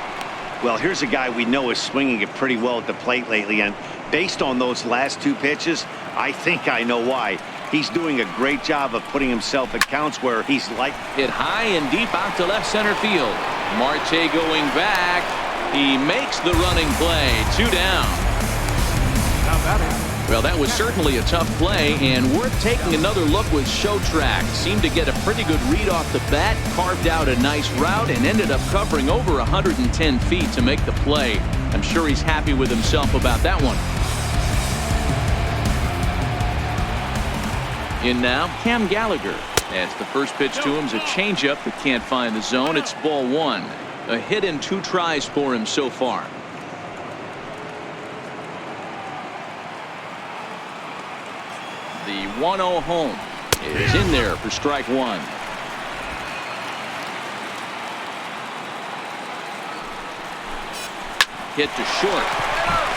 Well, here's a guy we know is swinging it pretty well at the plate lately, and based on those last 2 pitches, I think I know why. He's doing a great job of putting himself at counts where he's like hit high and deep out to left center field. Marte going back. He makes the running play. 2 down. Now batting. Well, that was certainly a tough play, and worth taking another look with Showtrack. Seemed to get a pretty good read off the bat, carved out a nice route, and ended up covering over 110 feet to make the play. I'm sure he's happy with himself about that one. In now, Cam Gallagher. That's the first pitch to him is a changeup that can't find the zone. It's ball 1. A hit in 2 tries for him so far. The 1-0 home is in there for strike 1. Hit to short.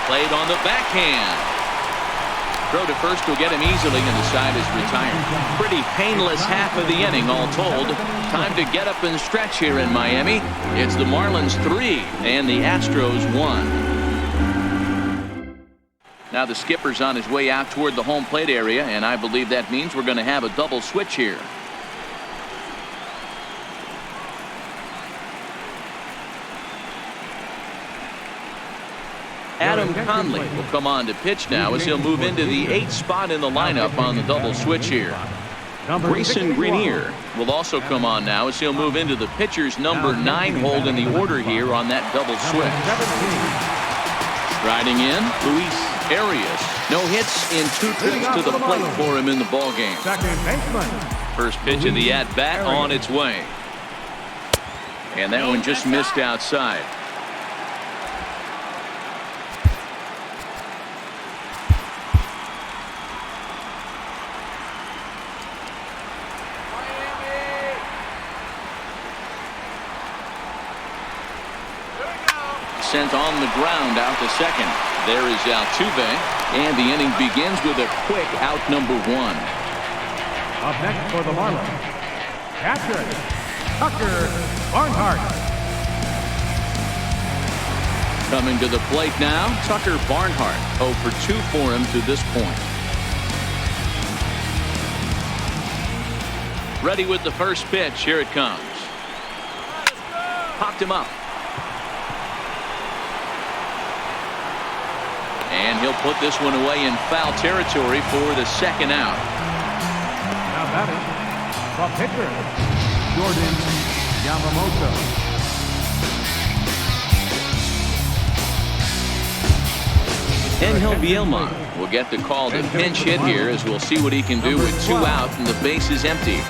Played on the backhand. Throw to first will get him easily, and the side is retired. Pretty painless half of the inning, all told. Time to get up and stretch here in Miami. It's the Marlins 3 and the Astros 1. Now the skipper's on his way out toward the home plate area, and I believe that means we're going to have a double switch here. Adam Conley will come on to pitch now as he'll move into the 8th spot in the lineup on the double switch here. Grayson Greenier will also come on now as he'll move into the pitcher's number 9 hold in the order here on that double switch. Striding in, Luis Arias. No hits in 2 trips to the plate for him in the ballgame. First pitch of the at-bat on its way. And that one just missed outside. Sent on the ground out to second. There is Altuve, and the inning begins with a quick out number 1. Up next for the Marlins, catcher Tucker Barnhart. Coming to the plate now, Tucker Barnhart. 0 for 2 for him to this point. Ready with the first pitch. Here it comes. Popped him up. And he'll put this one away in foul territory for the second out. Now batting, the pitcher, Jordan Yamamoto. Angel Bielma will get the call to pinch hit here, as we'll see what he can do with 2 out and the base is empty.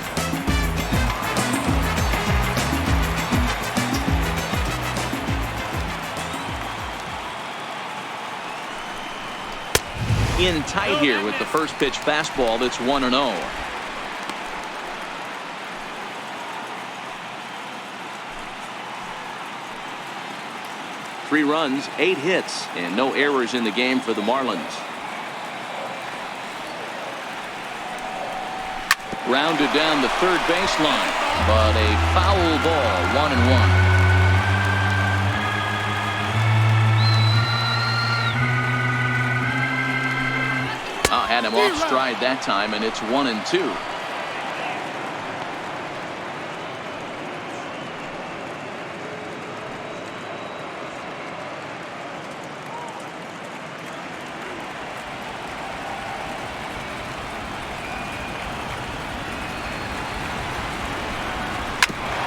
In tight here with the first pitch fastball that's 1-0. Three runs, 8 hits, and no errors in the game for the Marlins. Rounded down the third baseline, but a foul ball, 1-1. Had him off stride that time, and it's 1-2.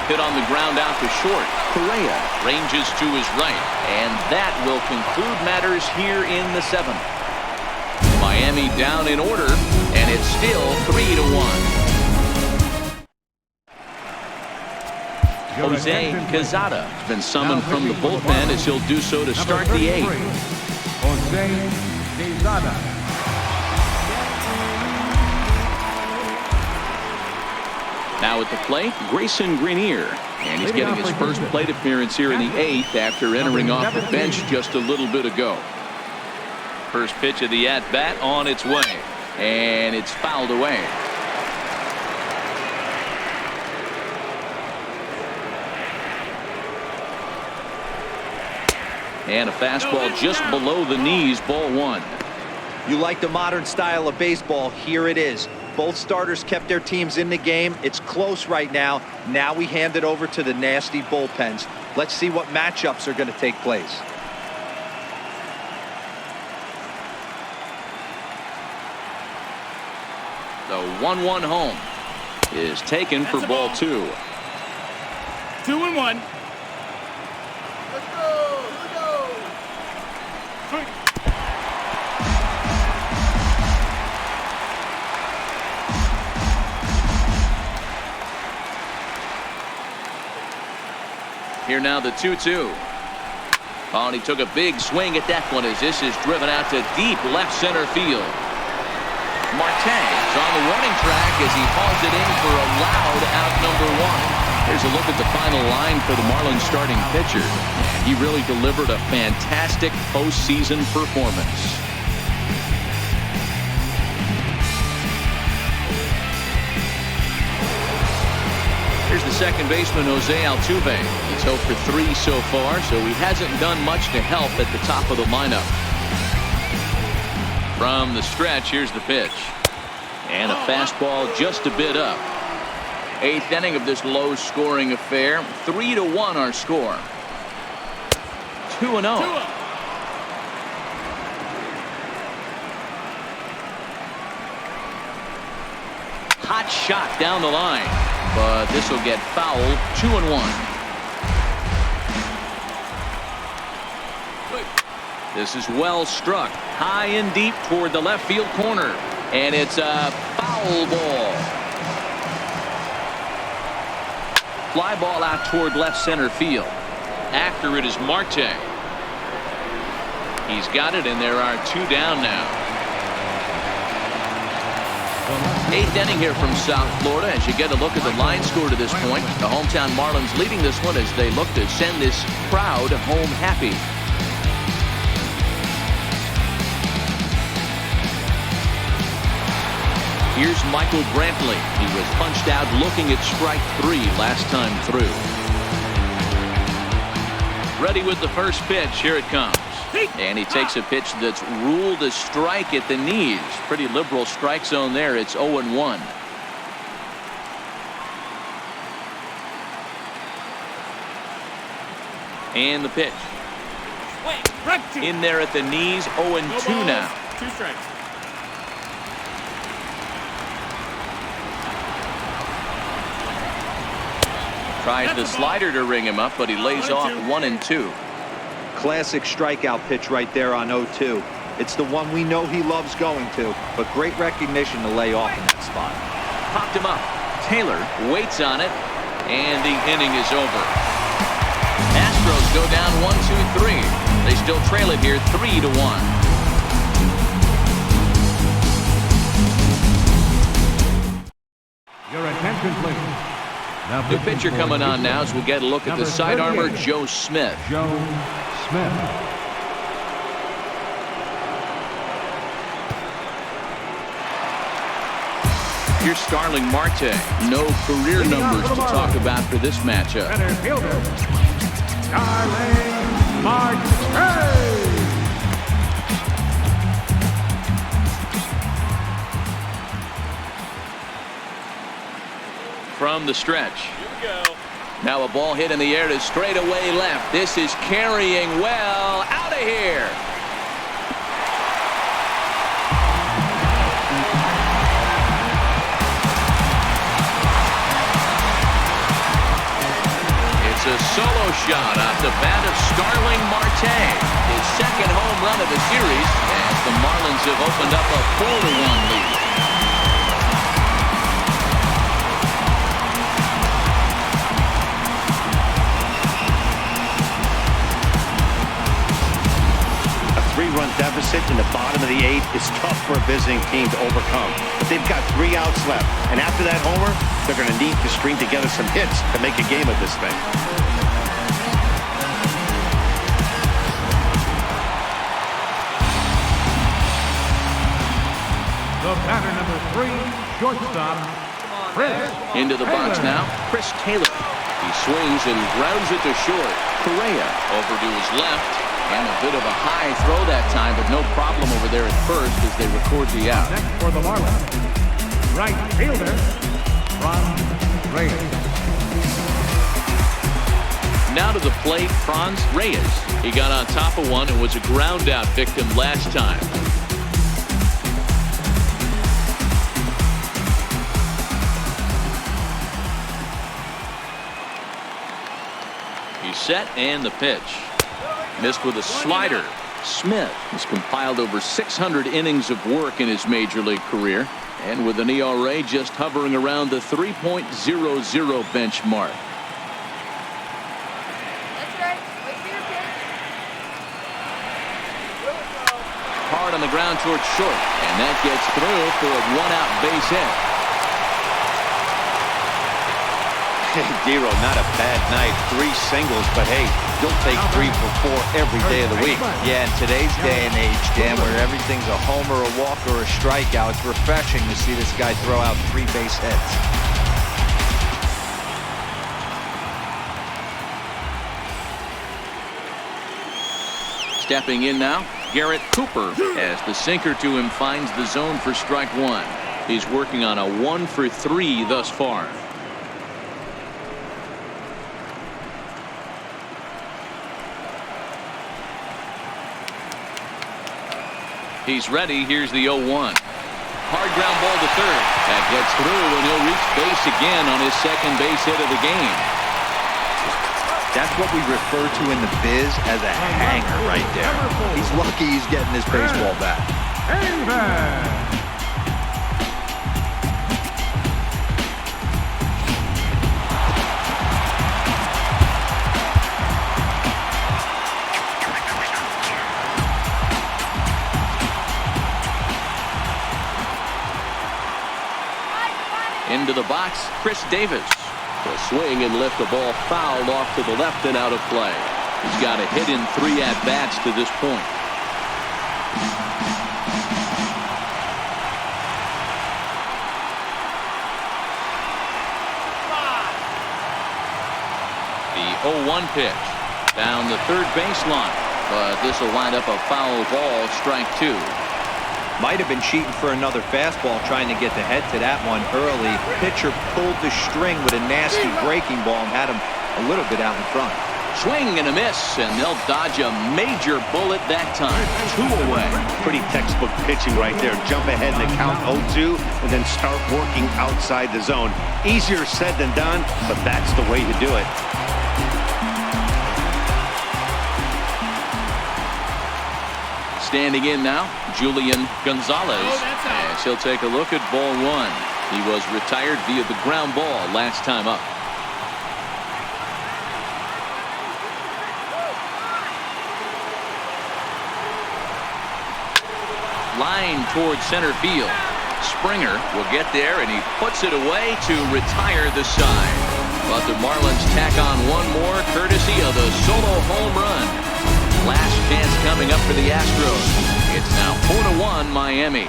Hit on the ground out to short. Correa ranges to his right, and that will conclude matters here in the 7th. Miami down in order, and it's still 3-1. Jose Quezada has been summoned from the bullpen, as he'll do so to start the 8th. Jose Quezada. Now at the plate, Grayson Greenier, and he's getting his first plate appearance here in the 8th after entering off the bench just a little bit ago. First pitch of the at-bat on its way, and it's fouled away. And a fastball just below the knees, ball 1. You like the modern style of baseball. Here it is. Both starters kept their teams in the game. It's close right now. Now we hand it over to the nasty bullpens. Let's see what matchups are going to take place. The 1-1 home is taken for ball 2. 2-1. Let's go. Here now the 2-2. Oh, and he took a big swing at that one as this is driven out to deep left center field. Marte is on the warning track as he hauls it in for a loud out number 1. Here's a look at the final line for the Marlins starting pitcher. He really delivered a fantastic postseason performance. Here's the second baseman, Jose Altuve. He's 0 for 3 so far, so he hasn't done much to help at the top of the lineup. From the stretch, here's the pitch. And a fastball just a bit up. 8th inning of this low-scoring affair. 3-1 our score. 2-0. That shot down the line, but this will get fouled. 2-1. This is well struck, high and deep toward the left field corner, and it's a foul ball. Fly ball out toward left center field. After it is Marte. He's got it, and there are 2 down now. 8th inning here from South Florida as you get a look at the line score to this point. The hometown Marlins leading this one as they look to send this crowd home happy. Here's Michael Brantley. He was punched out looking at strike 3 last time through. Ready with the first pitch. Here it comes. And he takes a pitch that's ruled a strike at the knees. Pretty liberal strike zone there. It's 0-1. And the pitch. In there at the knees. 0-2 now. 2 strikes. Tries the slider to ring him up, but he lays off 1-2. Classic strikeout pitch right there on 0-2. It's the one we know he loves going to, but great recognition to lay off in that spot. Popped him up. Taylor waits on it, and the inning is over. Astros go down 1-2-3. They still trail it here 3-1. Your attention, please. New pitcher coming on now as we get a look at the side armor, Joe Smith. Joe Smith. Here's Starling Marte. No career numbers to talk about for this matchup. Center fielder, Starling Marte. From the stretch. Here we go. Now a ball hit in the air to straightaway left. This is carrying well. Out of here. It's a solo shot off the bat of Starling Marte. His second home run of the series as the Marlins have opened up a 4-1 lead. A 3-run deficit in the bottom of the 8th is tough for a visiting team to overcome. But they've got 3 outs left. And after that homer, they're going to need to string together some hits to make a game of this thing. The batter number 3, shortstop, Chris Into the box Taylor. now, Chris Taylor. He swings and grounds it to short. Correa over to his left. And a bit of a high throw that time, but no problem over there at first as they record the out. Next for the Marlins, right fielder, Franz Reyes. Now to the plate, Franz Reyes. He got on top of one and was a ground out victim last time. He's set and the pitch. Missed with a slider. Smith has compiled over 600 innings of work in his major league career, and with an ERA just hovering around the 3.00 benchmark. That's right. Wait for your pitch. Hard on the ground towards short, and that gets through for a 1-out base hit. Hey, Dero, not a bad night. 3 singles, but hey, you'll take 3 for 4 every day of the week. Yeah, in today's day and age, Dan, where everything's a homer, a walk, or a strikeout, it's refreshing to see this guy throw out 3 base hits. Stepping in now, Garrett Cooper, as the sinker to him finds the zone for strike 1. He's working on a 1 for 3 thus far. He's ready. Here's the 0-1. Hard ground ball to third. That gets through, and he'll reach base again on his second base hit of the game. That's what we refer to in the biz as a hanger right there. He's lucky he's getting his baseball back. Into the box, Chris Davis. The swing and lift the ball fouled off to the left and out of play. He's got a hit in 3 at-bats to this point. The 0-1 pitch down the third baseline, but this will wind up a foul ball, strike 2. Might have been cheating for another fastball, trying to get the head to that one early. Pitcher pulled the string with a nasty breaking ball and had him a little bit out in front. Swing and a miss, and they'll dodge a major bullet that time. 2 away. Pretty textbook pitching right there. Jump ahead in the count 0-2 and then start working outside the zone. Easier said than done, but that's the way to do it. Standing in now, Julian Gonzalez, as he'll take a look at ball 1. He was retired via the ground ball last time up. Line towards center field. Springer will get there, and he puts it away to retire the side. But the Marlins tack on one more, courtesy of the solo home run. Last chance coming up for the Astros. It's now 4-1 Miami.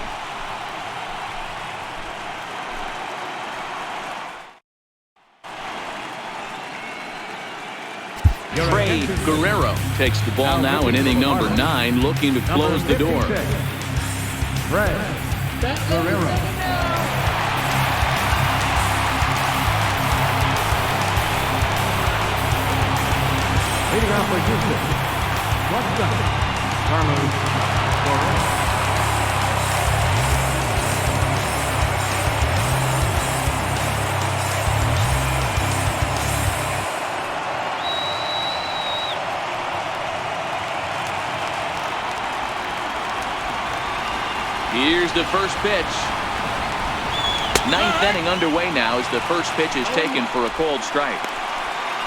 Trey Guerrero takes the ball now in inning number 9, looking to close the door. Trey Guerrero. Leading off for Houston. Carlos Correa. Here's the first pitch. 9th inning underway now as the first pitch is taken for a called strike.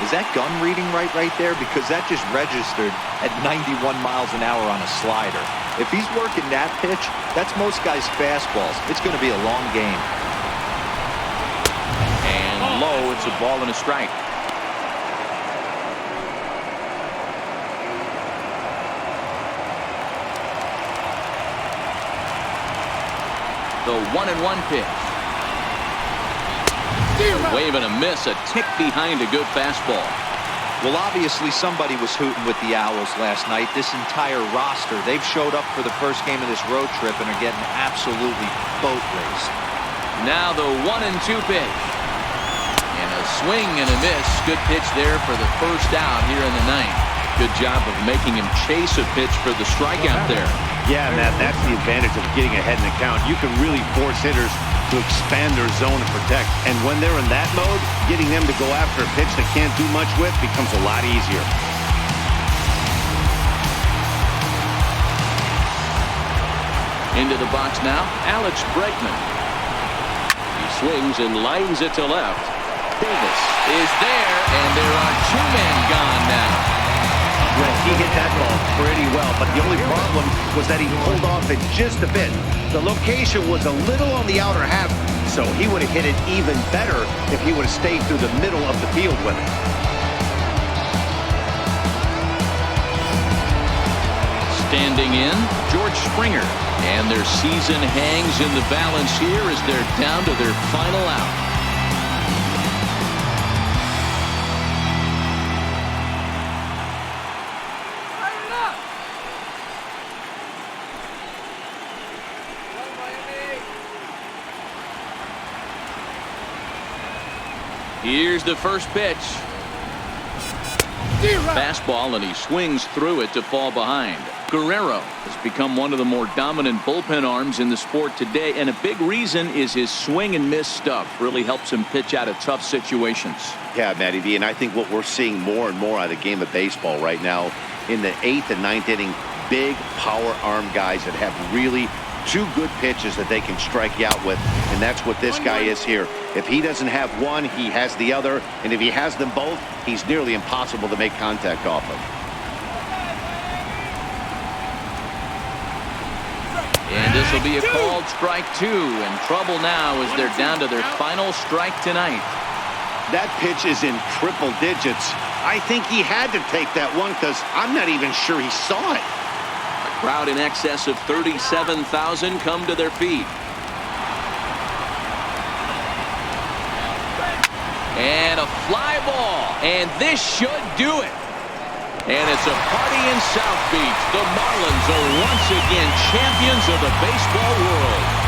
Is that gun reading right there? Because that just registered at 91 miles an hour on a slider. If he's working that pitch, that's most guys' fastballs. It's going to be a long game. And low, it's a ball and a strike. The 1-1 pitch. Wave and a miss, a tick behind a good fastball. Well, obviously somebody was hooting with the Owls last night. This entire roster, they've showed up for the first game of this road trip and are getting absolutely boat raced. Now the 1-2 pitch. And a swing and a miss. Good pitch there for the first out here in the 9th. Good job of making him chase a pitch for the strikeout there. Yeah, Matt, that's the advantage of getting ahead in the count. You can really force hitters to expand their zone and protect. And when they're in that mode, getting them to go after a pitch they can't do much with becomes a lot easier. Into the box now, Alex Bregman. He swings and lines it to left. Davis is there, and there are 2 men gone now. Well, he hit that ball pretty well, but the only problem was that he pulled off it just a bit. The location was a little on the outer half, so he would have hit it even better if he would have stayed through the middle of the field with it. Standing in, George Springer. And their season hangs in the balance here as they're down to their final out. Here's the first pitch. Fastball, and he swings through it to fall behind. Guerrero has become one of the more dominant bullpen arms in the sport today, and a big reason is his swing and miss stuff. Really helps him pitch out of tough situations. Yeah, Matty V, and I think what we're seeing more and more out of the game of baseball right now in the 8th and 9th inning, big power arm guys that have really two good pitches that they can strike you out with, and that's what this guy is here. If he doesn't have one, he has the other, and if he has them both, he's nearly impossible to make contact off of. And this will be a called strike 2, and trouble now as they're down to their final strike tonight. That pitch is in triple digits. I think he had to take that one because I'm not even sure he saw it. A crowd in excess of 37,000 come to their feet. And a fly ball, and this should do it. And it's a party in South Beach. The Marlins are once again champions of the baseball world.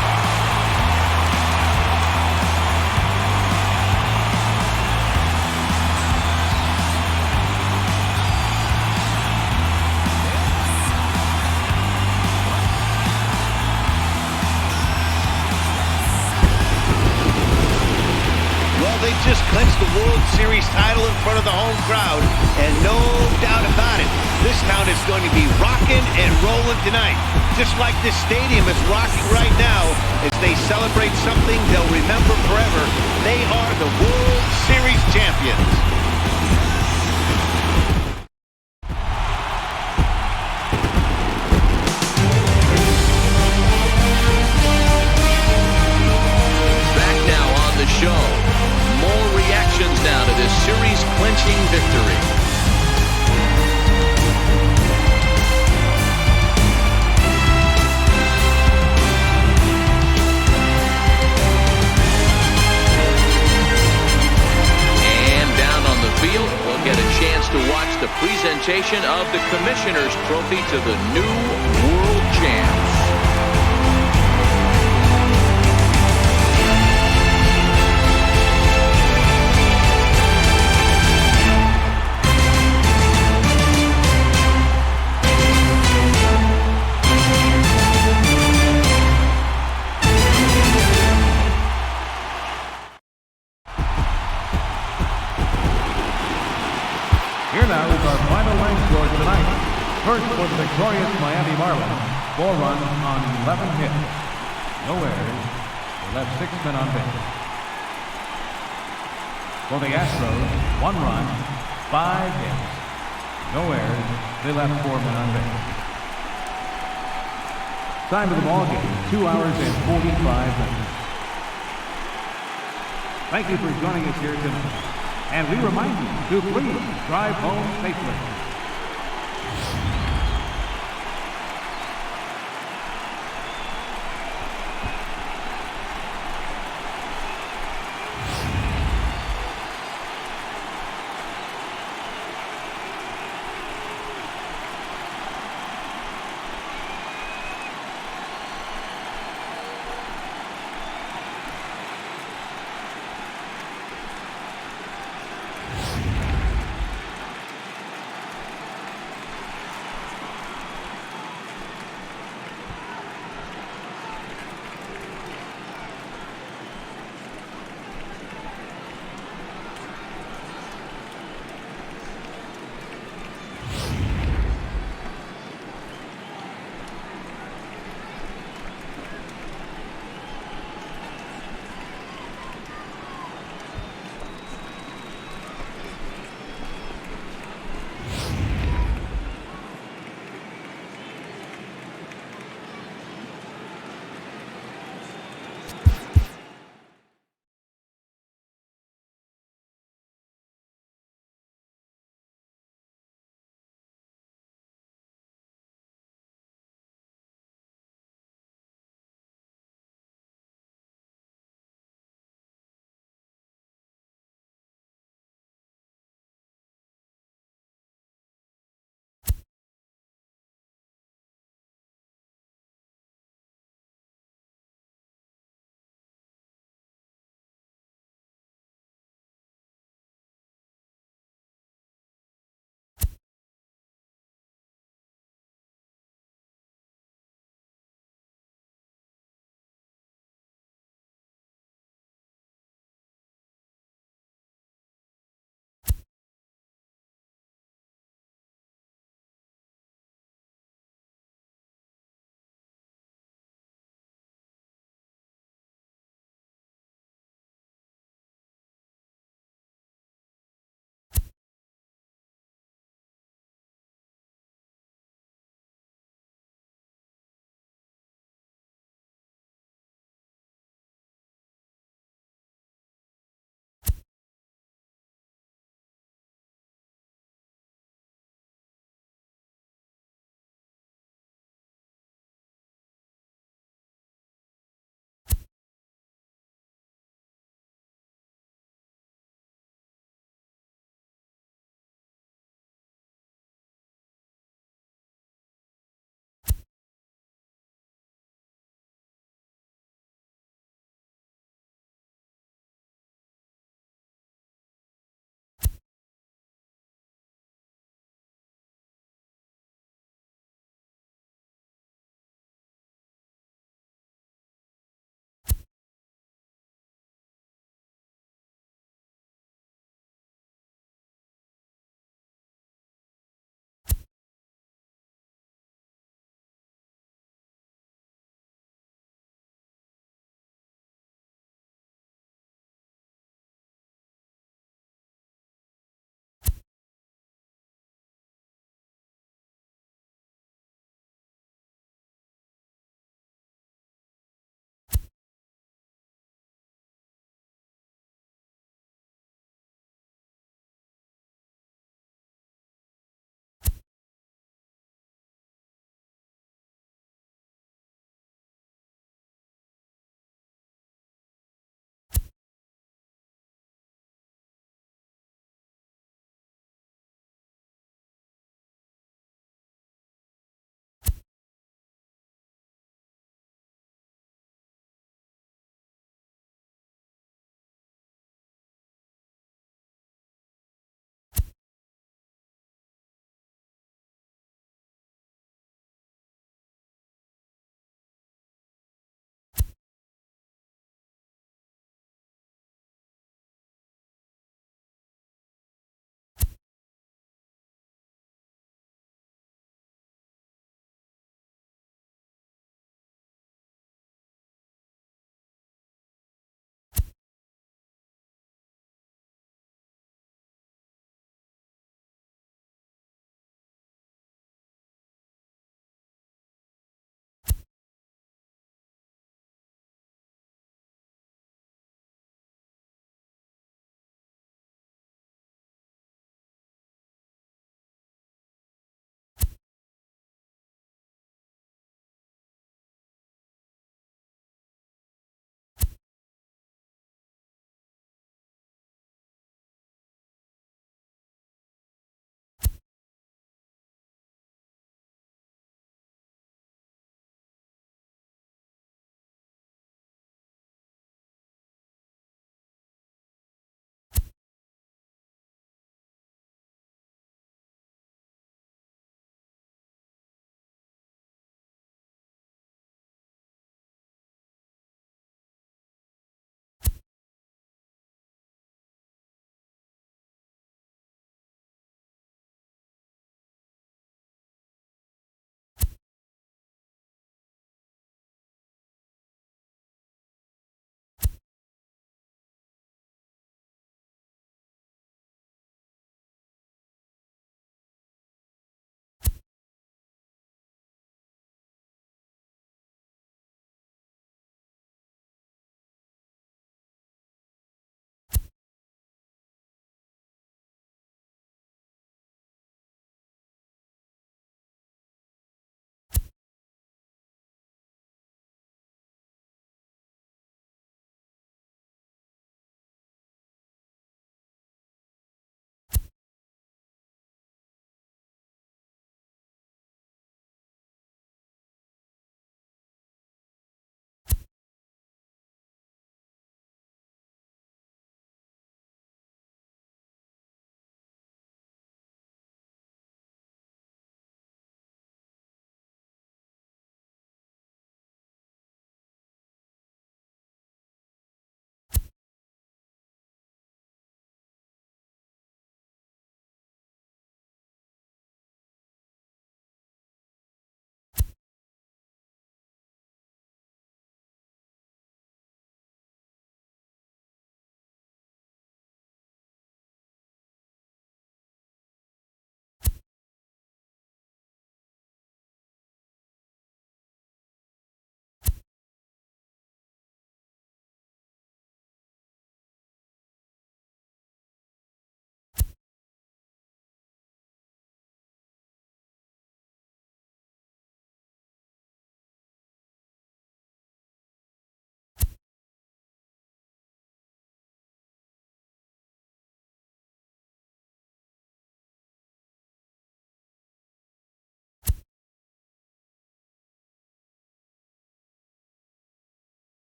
They just clinched the World Series title in front of the home crowd, and no doubt about it, this town is going to be rocking and rolling tonight. Just like this stadium is rocking right now as they celebrate something they'll remember forever. They are the World Series champions. Back now on the show. More reactions now to this series-clinching victory. And down on the field, we'll get a chance to watch the presentation of the Commissioner's Trophy to the new World Champs. Here now is our final line score tonight. First for the victorious Miami Marlins, 4 runs on 11 hits. No errors. They left 6 men on base. For the Astros, 1 run, 5 hits. No errors. They left 4 men on base. Time of the ball game, 2 hours and 45 minutes. Thank you for joining us here tonight. And we remind you to please drive home safely.